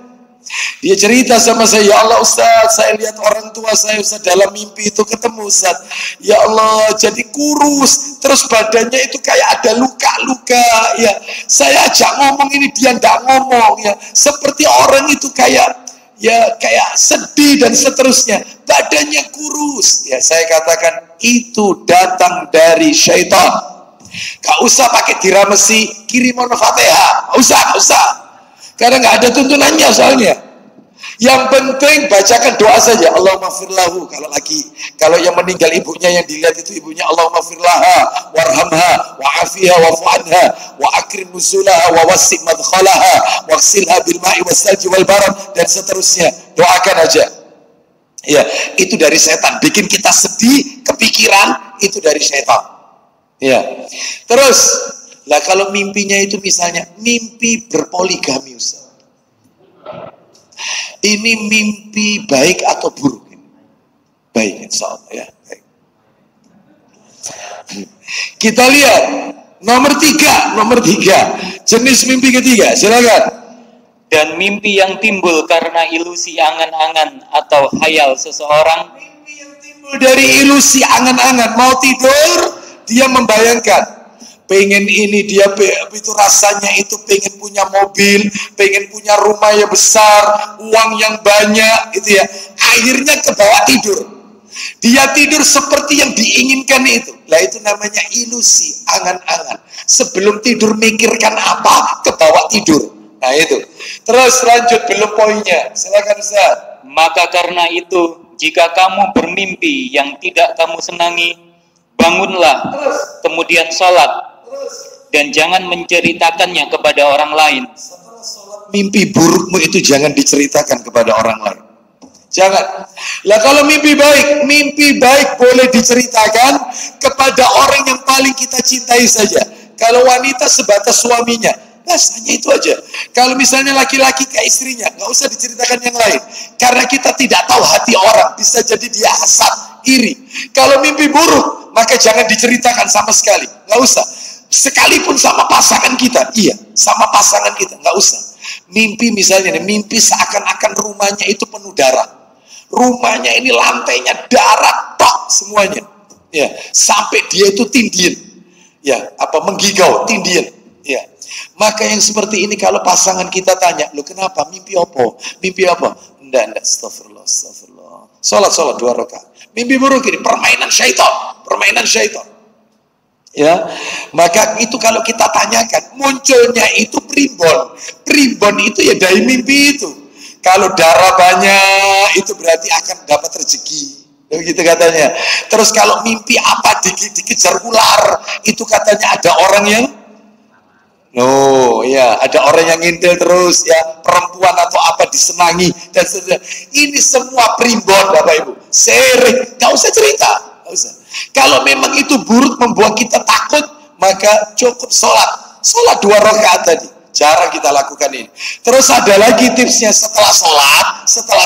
Dia cerita sama saya, ya Allah Ustaz, saya lihat orang tua saya Ustaz dalam mimpi itu ketemu Ustaz. Ya Allah, jadi kurus, terus badannya itu kayak ada luka-luka, ya. Saya ajak ngomong ini dia enggak ngomong, ya. Seperti orang itu kayak sedih dan seterusnya. Badannya kurus. Ya, saya katakan itu datang dari syaitan. Gak usah pakai diramesi, kirim Fatihah. Gak usah. Karena nggak ada tuntunannya soalnya. Yang penting bacakan doa saja. Allahumma firlahu. Kalau yang meninggal ibunya yang dilihat itu ibunya, Allahumma firlaha warhamha wa'afiha wa'fu'anha wa akrim nuzulaha wa wasi' madkhalaha waqsilha bil ma'i wassalji wal barad, dan seterusnya. Doakan aja. Ya, itu dari setan. Bikin kita sedih, kepikiran, itu dari setan. Ya. Terus, lah kalau mimpinya itu misalnya mimpi berpoligami Ustaz. Ini mimpi baik atau buruk? Baik, insyaallah ya. Baik. Kita lihat nomor 3, jenis mimpi ketiga. Silakan. Dan mimpi yang timbul karena ilusi angan-angan atau khayal seseorang. Mimpi yang timbul dari ilusi angan-angan. Mau tidur, dia membayangkan pengen ini, dia itu rasanya itu pengen punya mobil, pengen punya rumah yang besar, uang yang banyak, itu ya. Akhirnya ke bawah tidur. Dia tidur seperti yang diinginkan itu. Lah itu namanya ilusi, angan-angan. Sebelum tidur mikirkan apa, kebawa tidur. Nah itu. Terus lanjut, belum poinnya. Silakan Ustaz. Maka karena itu, jika kamu bermimpi yang tidak kamu senangi, bangunlah, kemudian sholat, dan jangan menceritakannya kepada orang lain. Mimpi burukmu itu jangan diceritakan kepada orang lain. Jangan. Lah kalau mimpi baik boleh diceritakan kepada orang yang paling kita cintai saja. Kalau wanita sebatas suaminya, hanya itu aja. Kalau misalnya laki-laki ke istrinya, nggak usah diceritakan yang lain. Karena kita tidak tahu hati orang, bisa jadi dia hasad, iri. Kalau mimpi buruk, maka jangan diceritakan sama sekali, nggak usah. Sekalipun sama pasangan kita, iya, sama pasangan kita, nggak usah. Mimpi misalnya, mimpi seakan-akan rumahnya itu penuh darah. Rumahnya ini lantainya darah tok semuanya, ya, sampai dia itu tindien, ya, menggigau, tindien, ya. Maka yang seperti ini kalau pasangan kita tanya, lo kenapa? Mimpi apa? Mimpi apa? Enggak, astagfirullah. Sholat 2 rakaat. Mimpi buruk ini permainan syaitan. Ya, maka itu kalau kita tanyakan, munculnya itu primbon itu ya dari mimpi itu. Kalau darah banyak itu berarti akan dapat rezeki, begitu katanya. Terus kalau mimpi apa dikejar ular, itu katanya ada orang yang ada orang yang ngintil terus, ya, perempuan atau apa disenangi dan sebagainya. Ini semua primbon Bapak Ibu, sering, nggak usah cerita, nggak usah. Kalau memang itu buruk membuat kita takut, maka cukup sholat 2 rakaat tadi. Jarang kita lakukan ini. Terus ada lagi tipsnya, setelah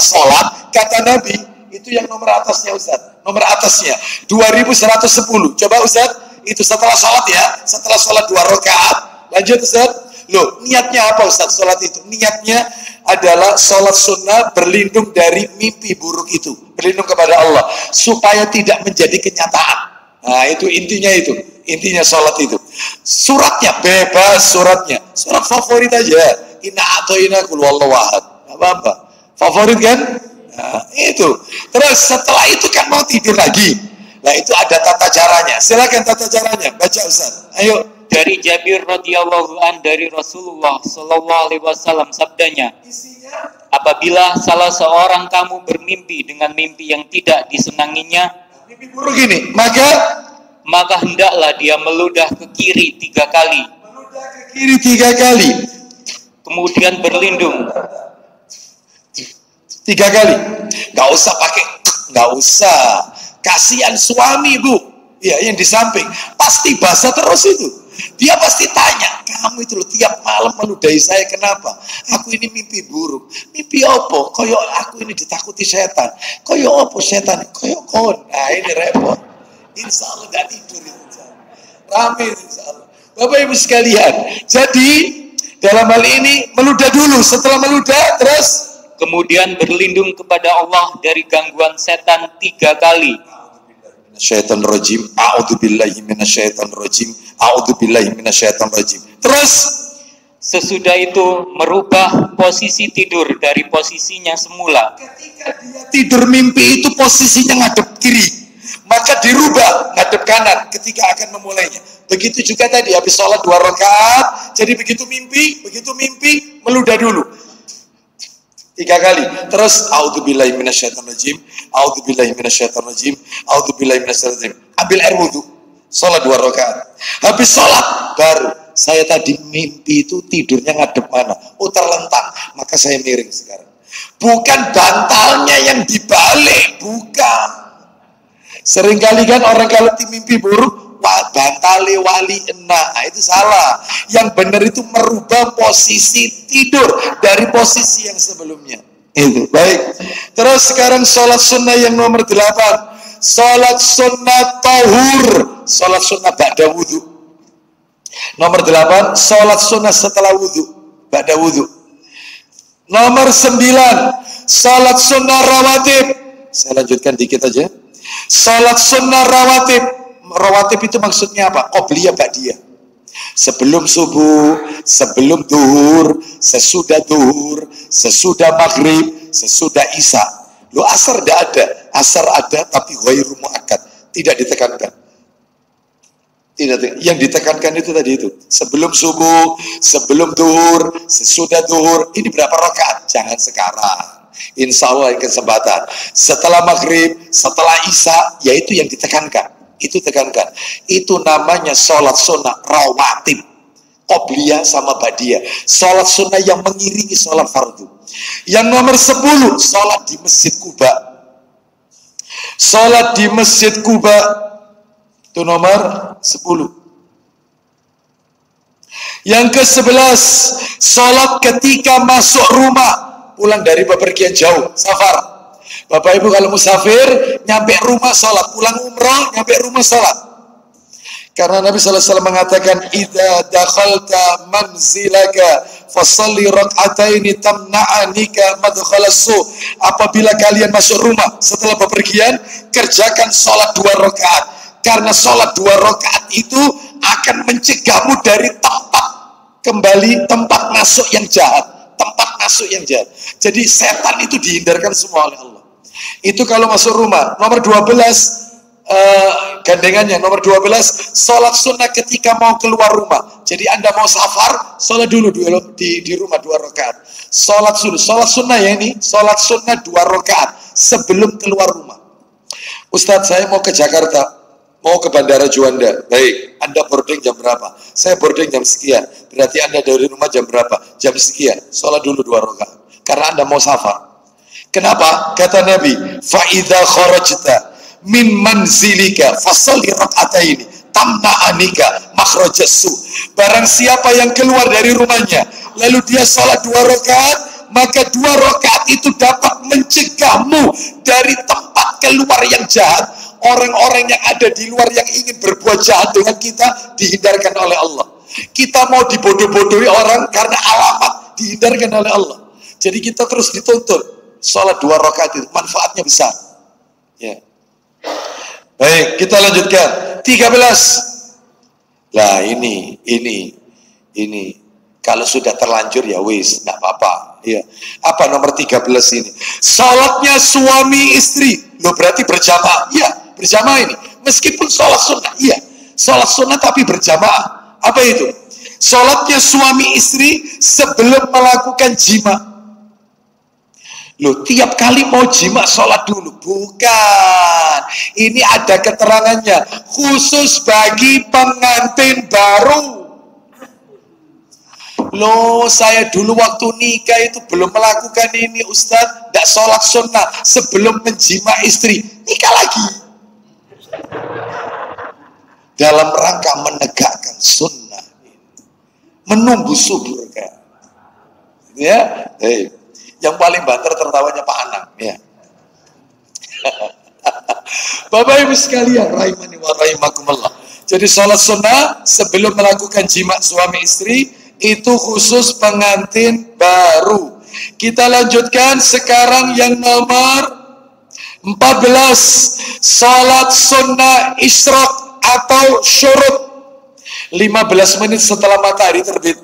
sholat kata Nabi, itu yang nomor atasnya Ustaz, nomor atasnya 2110. Coba Ustaz, itu setelah sholat ya, setelah sholat 2 rakaat. Lanjut Ustaz. Loh, niatnya apa Ustaz sholat itu? Niatnya adalah sholat sunnah berlindung dari mimpi buruk itu, berlindung kepada Allah supaya tidak menjadi kenyataan. Nah itu intinya sholat itu. Suratnya bebas, surat favorit aja, inna atoina kul wallahu ahad, apa favorit kan. Nah, itu terus setelah itu kan mau tidur lagi. Nah itu ada tata caranya, silakan tata caranya, baca Ustaz, ayo. Dari Jabir radhiyallahu an dari Rasulullah sallallahu alaihi wasallam, sabdanya, apabila salah seorang kamu bermimpi dengan mimpi yang tidak disenanginya, mimpi buruk ini, maka hendaklah dia meludah ke kiri 3 kali. Kemudian berlindung 3 kali. Nggak usah. Kasihan suami Bu, ya, yang di samping pasti basah terus itu. Dia pasti tanya, kamu itu loh tiap malam meludahi saya, kenapa? Aku ini mimpi buruk. Mimpi apa? Koyok aku ini ditakuti setan. Koyok apa setan? Koyok kon. Nah ini repot. Insya Allah gak tidur itu. Rame insya Allah. Bapak Ibu sekalian, jadi dalam hal ini meludah dulu. Setelah meludah terus kemudian berlindung kepada Allah dari gangguan setan 3 kali. Syaitanirrajim, a'udzubillahi minasyaitonirrajim, a'udzubillahi minasyaitonirrajim. Terus sesudah itu merubah posisi tidur dari posisinya semula. Ketika dia tidur mimpi itu posisinya ngadep kiri, maka dirubah ngadep kanan ketika akan memulainya. Begitu juga tadi habis sholat 2 rakaat, jadi begitu mimpi meludah dulu 3 kali. Terus a'udzubillahi minasyaitonirrajim, a'udzubillahi minasyaitonirrajim, a'udzubillahi minasyaitonirrajim. Ambil air wudu, sholat 2 rakaat. Habis sholat baru, saya tadi mimpi itu tidurnya ngadep mana? Oh terlentang, maka saya miring sekarang. Bukan bantalnya yang dibalik, bukan. Seringkali kan orang kalau mimpi buruk, bantale wali enak, itu salah. Yang benar itu merubah posisi tidur dari posisi yang sebelumnya. Itu baik. Terus sekarang sholat sunnah yang nomor 8, sholat sunnah tahur, sholat sunnah ba'da wudhu. Nomor 8, sholat sunnah setelah wudhu, ba'da wudhu. Nomor 9, sholat sunnah rawatib. Saya lanjutkan dikit aja. Sholat sunnah rawatib. Rawatib itu maksudnya apa? Qobliyah ba'diyah. Sebelum subuh, sebelum duhur, sesudah maghrib, sesudah isya. Lo asar tidak ada, asar ada tapi ghairu muakkad, tidak ditekankan. Tidak, yang ditekankan itu tadi itu sebelum subuh, sebelum duhur, sesudah duhur. Ini berapa rakaat? Jangan sekarang. Insya Allah kesempatan. Setelah maghrib, setelah isya, yaitu yang ditekankan. Itu tekankan. Itu namanya sholat sunnah rawatib, qobliyah sama badiyah. Sholat sunnah yang mengiringi sholat fardu. Yang nomor 10, sholat di Masjid Kuba. Sholat di Masjid Kuba itu nomor 10. Yang ke-11, sholat ketika masuk rumah, pulang dari bepergian jauh, safar. Bapak Ibu kalau musafir, nyampe rumah sholat, pulang umrah, nyampe rumah sholat. Karena Nabi SAW mengatakan, idza dakhalta manzilaka fasalli rak'ataini tamna'anika madkhalas su. Apabila kalian masuk rumah setelah bepergian, kerjakan sholat 2 rakaat. Karena sholat 2 rakaat itu akan mencegahmu dari tempat masuk yang jahat. Tempat masuk yang jahat. Jadi setan itu dihindarkan semua oleh Allah. Itu kalau masuk rumah. Nomor 12, gandengannya. Nomor 12, sholat sunnah ketika mau keluar rumah. Jadi Anda mau safar, sholat dulu di rumah 2 rakaat. Sholat sunnah ya ini. Sholat sunnah 2 rakaat sebelum keluar rumah. Ustadz, saya mau ke Jakarta, mau ke Bandara Juanda. Baik, Anda boarding jam berapa? Saya boarding jam sekian. Berarti Anda dari rumah jam berapa? Jam sekian. Sholat dulu 2 rakaat. Karena Anda mau safar. Kenapa? Kata Nabi, fa'idha kharajta min manzilika fasalli rak'ataini tamna'anika makhrajas su. Barang siapa yang keluar dari rumahnya, lalu dia sholat 2 rakaat, maka 2 rakaat itu dapat mencegahmu dari tempat keluar yang jahat. Orang-orang yang ada di luar yang ingin berbuat jahat dengan kita dihindarkan oleh Allah. Kita mau dibodoh-bodohi orang karena alamat dihindarkan oleh Allah. Jadi kita terus dituntut sholat 2 rakaat itu manfaatnya besar. Ya. Baik, kita lanjutkan. 13. Lah ini kalau sudah terlanjur ya wis, enggak apa-apa. Ya. Apa nomor 13 ini? Sholatnya suami istri. Loh berarti berjamaah. Iya, berjamaah ini. Meskipun sholat sunnah, iya. Sholat sunnah tapi berjamaah. Apa itu? Sholatnya suami istri sebelum melakukan jima. Loh, tiap kali mau jima sholat dulu. Bukan. Ini ada keterangannya. Khusus bagi pengantin baru. Loh, saya dulu waktu nikah itu belum melakukan ini, Ustadz. Tidak sholat sunnah sebelum menjima istri. Nikah lagi. Dalam rangka menegakkan sunnah. Menunggu subur kan. Ya, yang paling banter tertawanya Pak Anang. Ya. Bapak Ibu sekalian, rahimani wa rahimakumullah. Jadi sholat sunnah sebelum melakukan jima suami istri itu khusus pengantin baru. Kita lanjutkan sekarang yang nomor 14, sholat sunnah isyraq atau syuruk 15 menit setelah matahari terbit.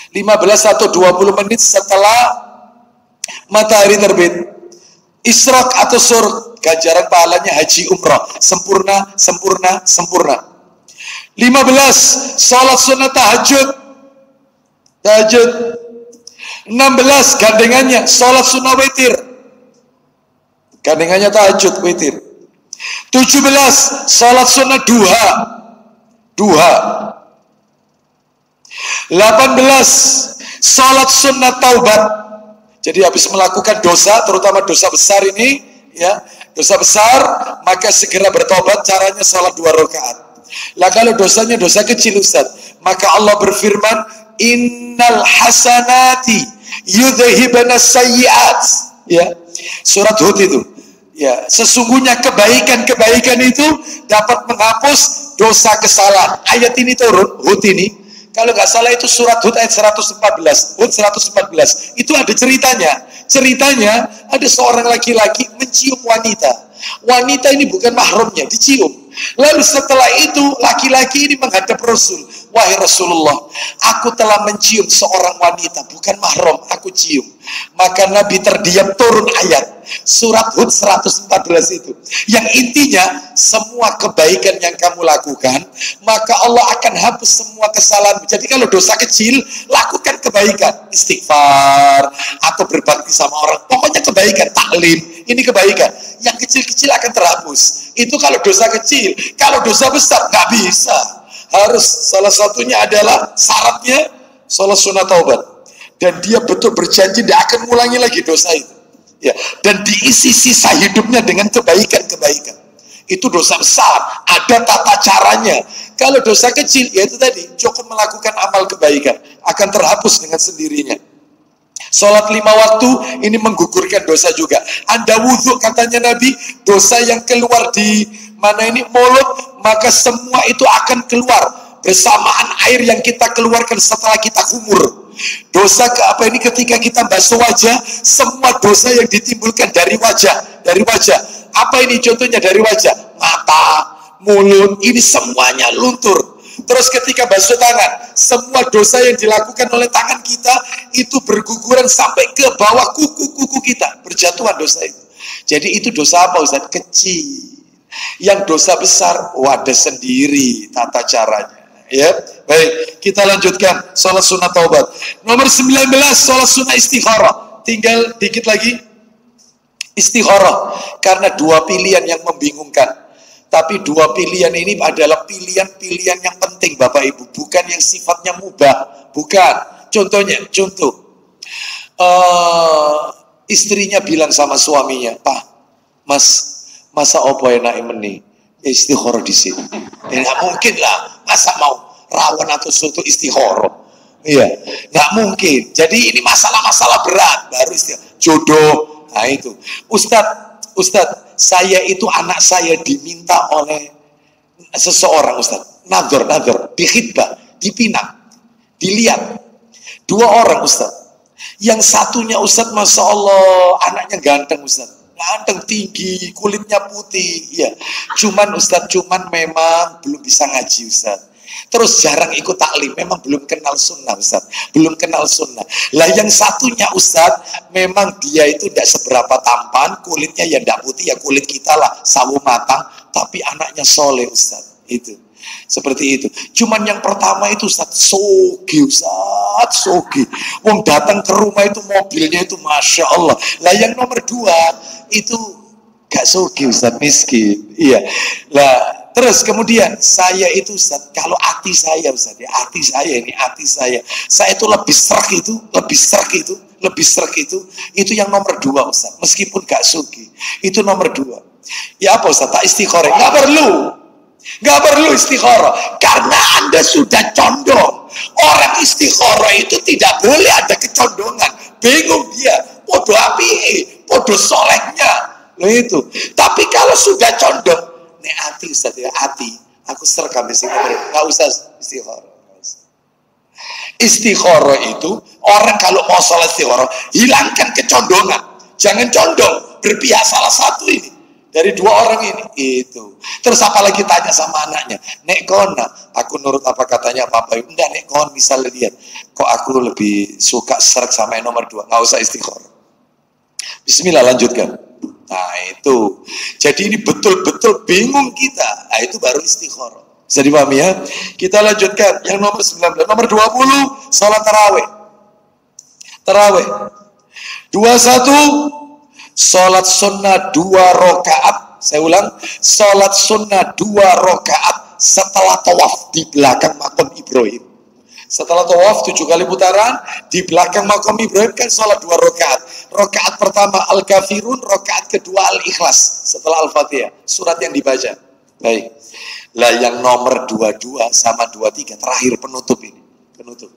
15 atau 20 menit setelah matahari terbit. Isyraq atau syuruk, ganjaran pahalanya haji umrah, sempurna. 15, sholat sunnah tahajud. 16, gandengannya sholat sunnah witir. Gandengannya tahajud witir. 17, sholat sunnah duha. 18, sholat sunnah taubat. Jadi habis melakukan dosa, terutama dosa besar ini, ya, dosa besar, maka segera bertobat. Caranya sholat 2 rakaat. Lah kalau dosanya dosa kecil, Ustaz, maka Allah berfirman, innal hasanati yudhibana sayyiat. Ya, surat Hud itu. Ya, sesungguhnya kebaikan-kebaikan itu dapat menghapus dosa kesalahan. Ayat ini turun, Hud ini. Kalau nggak salah itu surat Hud ayat 114. Hud 114. Itu ada ceritanya. Ceritanya ada seorang laki-laki mencium wanita. Wanita ini bukan mahramnya, dicium. Lalu setelah itu laki-laki ini menghadap Rasul. Wahai Rasulullah, aku telah mencium seorang wanita, bukan mahram, aku cium. Maka Nabi terdiam, turun ayat surat Hud 114 itu, yang intinya semua kebaikan yang kamu lakukan, maka Allah akan hapus semua kesalahan. Jadi kalau dosa kecil, lakukan kebaikan, istighfar atau berbakti sama orang, pokoknya kebaikan, taklim, ini kebaikan. Yang kecil-kecil akan terhapus. Itu kalau dosa kecil. Kalau dosa besar nggak bisa. Harus salah satunya adalah syaratnya sholat sunat taubat, dan dia betul berjanji tidak akan mengulangi lagi dosa itu. Ya, dan diisi sisa hidupnya dengan kebaikan-kebaikan. Itu dosa besar, ada tata caranya. Kalau dosa kecil, yaitu tadi cukup melakukan amal kebaikan, akan terhapus dengan sendirinya. Sholat 5 waktu ini menggugurkan dosa juga. Anda wudhu, katanya Nabi, dosa yang keluar di mana ini mulut, maka semua itu akan keluar bersamaan air yang kita keluarkan setelah kita kumur. Dosa ke apa ini ketika kita basuh wajah, semua dosa yang ditimbulkan dari wajah, apa ini contohnya dari wajah, mata, mulut, ini semuanya luntur. Terus ketika basuh tangan, semua dosa yang dilakukan oleh tangan kita itu berguguran sampai ke bawah kuku-kuku kita, berjatuhan dosa itu. Jadi itu dosa apa Ustaz? Kecil. Yang dosa besar, ada sendiri tata caranya. Ya, baik, kita lanjutkan sholat sunat taubat. Nomor 19, sholat sunat istikharah. Tinggal dikit lagi. Istikharah, karena dua pilihan yang membingungkan. Tapi dua pilihan ini adalah pilihan-pilihan yang penting Bapak Ibu, bukan yang sifatnya mubah, bukan. Contohnya, istrinya bilang sama suaminya, Pak, Mas, masa opo enak meni istikharah di sini? Nggak mungkin lah, masa mau rawan atau soto istikharah? Iya, nggak mungkin. Jadi ini masalah-masalah berat, baru istikharah. Jodoh, nah itu. Ustadz, saya itu anak saya diminta oleh seseorang Ustadz, nador, di khidbah, dipinang, dilihat. 2 orang Ustadz. Yang satunya Ustadz, Masya Allah, anaknya ganteng Ustadz. Ganteng, tinggi, kulitnya putih, ya. Cuman memang belum bisa ngaji Ustadz. Terus jarang ikut taklim, memang belum kenal sunnah Ustadz, belum kenal sunnah. Lah yang satunya Ustadz, memang dia itu tidak seberapa tampan, kulitnya ya tidak putih, ya kulit kita lah, sawo matang, tapi anaknya soleh Ustadz, itu. Seperti itu. Cuman yang pertama itu Ustadz, sogi. Wong datang ke rumah itu mobilnya itu Masya Allah. Lah yang nomor 2 itu gak sogi Ustadz, miskin. Iya. Lah terus kemudian saya itu Ustadz, kalau hati saya Ustadz, ya hati saya itu lebih serak itu yang nomor 2 Ustadz, meskipun gak sugi, itu nomor 2. Ya apa Ustadz, tak istikharah? Gak perlu istikharah, karena Anda sudah condong. Orang istikharah itu tidak boleh ada kecondongan, bingung dia, podo api, podo solehnya, loh itu. Tapi kalau sudah condong, nek hati Ustaz ya, hati. Aku serek habis ini, nggak usah istikharah. Istikharah itu, orang kalau mau sholat istikharah, hilangkan kecondongan. Jangan condong, berpihak salah satu ini. Dari 2 orang ini, itu. Terus apalagi tanya sama anaknya, nek kona, aku nurut apa katanya papa. Enggak, nek kon misalnya lihat, kok aku lebih suka serek sama yang nomor 2, nggak usah istikharah. Bismillah, lanjutkan. Nah itu, jadi ini betul-betul bingung kita. Nah itu baru istikharah. Bisa dipahami ya? Kita lanjutkan yang nomor 19. Nomor 20, sholat tarawih. 21, sholat sunnah 2 rakaat. Saya ulang, sholat sunnah 2 rakaat setelah tawaf di belakang makam Ibrahim. Setelah tawaf 7 kali putaran di belakang makam Ibrahim kan sholat 2 rakaat. Rakaat pertama Al-Kafirun, rakaat kedua Al-Ikhlas setelah Al-Fatihah, surat yang dibaca. Baik. Lah yang nomor 22 sama 23 terakhir penutup ini. Penutup.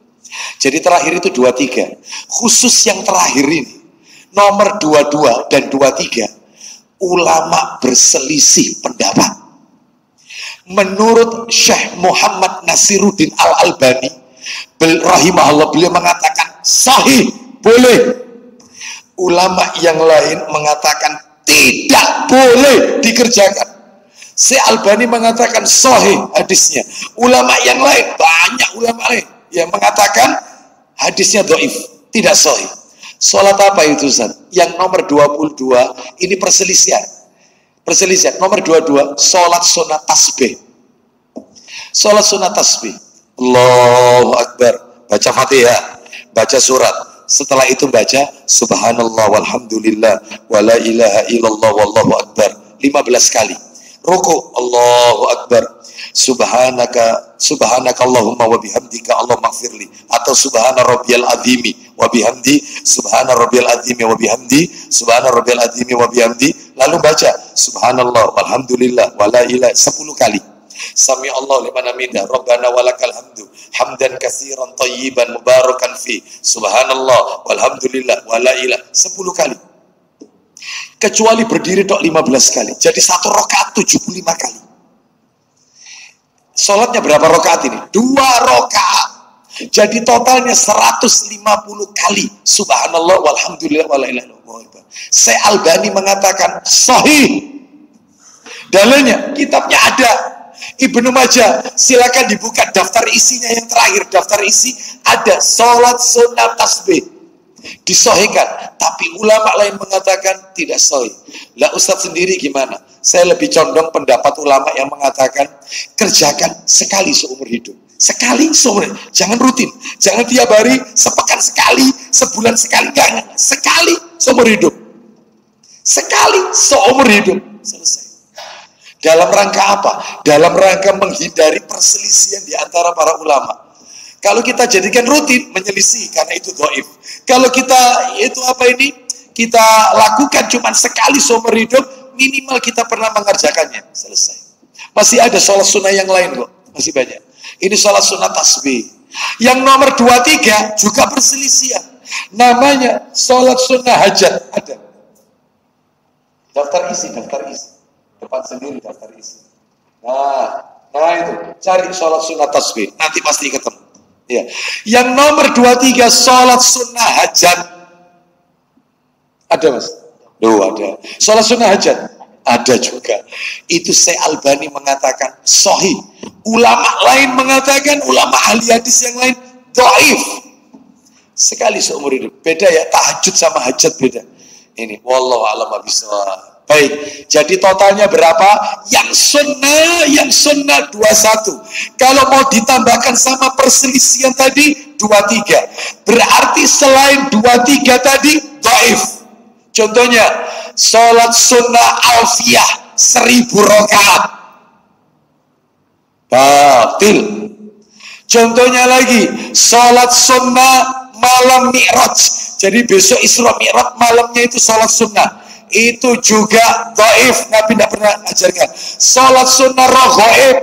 Jadi terakhir itu 23. Khusus yang terakhir ini, nomor 22 dan 23, ulama berselisih pendapat. Menurut Syekh Muhammad Nasiruddin Al-Albani rahimahullah, beliau mengatakan sahih, boleh. Ulama yang lain mengatakan tidak boleh dikerjakan. Syekh Albani mengatakan sahih hadisnya. Ulama yang lain, banyak ulama lain yang mengatakan hadisnya dhaif, tidak sahih. Salat apa itu Ustaz? Yang nomor 22 ini perselisihan. Nomor 22 salat sunat tasbih. Salat sunat tasbih. Allahu Akbar, baca Fatihah, baca surat. Setelah itu baca subhanallah walhamdulillah wala ilaha illallah wallahu akbar 15 kali. Ruku Allahu Akbar, subhanaka Allahumma wa bihamdika Allahumma ighfirli, atau subhana rabbiyal azimi wa bihamdi, subhana rabbiyal azimi wa bihamdi, subhana rabbiyal azimi wa bihamdi, lalu baca subhanallah walhamdulillah wala ilaha 10 kali. Sami Allah liman hamidah, Rabbana walakal hamdu hamdan katsiran thayyiban mubarakan fi, subhanallah walhamdulillah wala ilaha 10 kali. Kecuali berdiri tok 15 kali. Jadi 1 rakaat 75 kali. Sholatnya berapa rakaat ini? 2 rakaat. Jadi totalnya 150 kali. Subhanallah walhamdulillah wala ilaha illallah. Syekh Albani mengatakan sahih. Dalilnya kitabnya ada. Ibnu Majah, silakan dibuka daftar isinya yang terakhir. Daftar isi ada sholat sunat tasbih. Disahihkan, tapi ulama lain mengatakan tidak sahih. Lah Ustadz sendiri gimana? Saya lebih condong pendapat ulama yang mengatakan kerjakan sekali seumur hidup. Sekali seumur hidup. Jangan rutin, jangan tiap hari, sepekan sekali, sebulan sekali, jangan. Sekali seumur hidup. Sekali seumur hidup. Selesai. Dalam rangka apa? Dalam rangka menghindari perselisihan di antara para ulama. Kalau kita jadikan rutin, menyelisih karena itu dhaif. Kalau kita kita lakukan cuma sekali seumur hidup, minimal kita pernah mengerjakannya. Selesai. Masih ada sholat sunnah yang lain kok, masih banyak. Ini sholat sunnah tasbih. Yang nomor 23 juga perselisihan. Namanya sholat sunnah hajat. Ada. Daftar isi. Depan sendiri daftar isi. Nah itu, cari sholat sunnah tasbih. Nanti pasti ketemu. Ya. Yang nomor 23 sholat sunnah hajat. Ada Mas? Ada. Sholat sunnah hajat ada juga. Itu Syekh Albani mengatakan sahih. Ulama lain mengatakan, ulama ahli hadis yang lain dhaif. Sekali seumur hidup. Beda ya, tahajud sama hajat beda. Ini wallahu a'lam bishawab. Baik, jadi totalnya berapa? Yang sunnah 21. Kalau mau ditambahkan sama perselisihan tadi 23. Berarti selain 23 tadi dhaif. Contohnya sholat sunnah alfiyah 1000 rakaat batil. Contohnya lagi sholat sunnah malam Mi'raj. Jadi besok Isra Mi'raj malamnya itu sholat sunnah. Itu juga dhaif, Nabi tidak pernah ajarkan. Salat sunnah raghaib,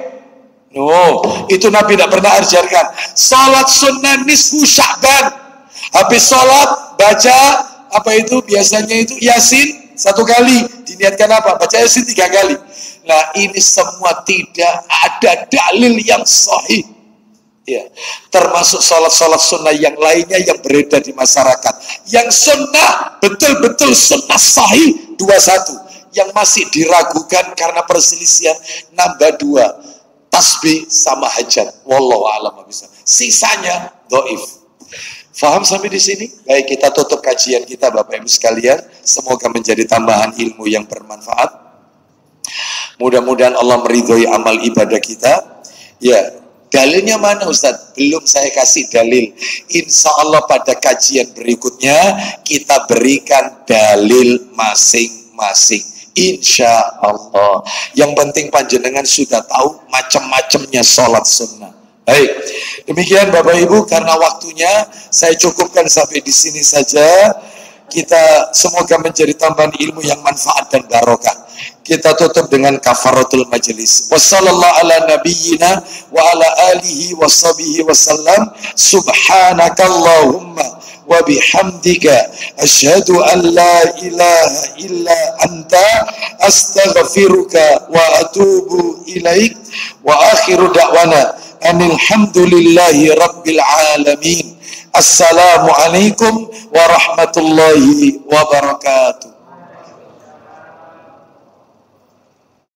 itu Nabi tidak pernah ajarkan. Salat sunnah nisfu Sya'ban, habis salat baca biasanya itu Yasin 1 kali, diniatkan apa? Baca Yasin 3 kali. Nah ini semua tidak ada dalil yang sahih. Ya, termasuk sholat-sholat sunnah yang lainnya yang beredar di masyarakat. Yang sunnah, betul-betul sunnah sahih 21. Yang masih diragukan karena perselisihan nambah 2. Tasbih sama hajat. Wallahu a'lam bishawab. Sisanya dhaif. Faham sampai di sini? Baik, kita tutup kajian kita Bapak Ibu sekalian. Semoga menjadi tambahan ilmu yang bermanfaat. Mudah-mudahan Allah meridhoi amal ibadah kita. Ya. Dalilnya mana Ustaz? Belum saya kasih dalil. Insya Allah pada kajian berikutnya kita berikan dalil masing-masing. Insya Allah. Yang penting panjenengan sudah tahu macam-macamnya sholat sunnah. Baik, demikian Bapak Ibu, karena waktunya saya cukupkan sampai di sini saja. Kita semoga menjadi tambahan ilmu yang manfaat dan barokah. Kita tutup dengan kafaratul majlis. Wassallallahu ala nabiyyina wa ala alihi wa sahbihi wasallam. Subhanakallahumma wa bihamdika asyhadu an la ilaha illa anta astaghfiruka wa atubu ilaik. Wa akhiru da'wana alhamdulillahi rabbil alamin. Assalamualaikum warahmatullahi wabarakatuh.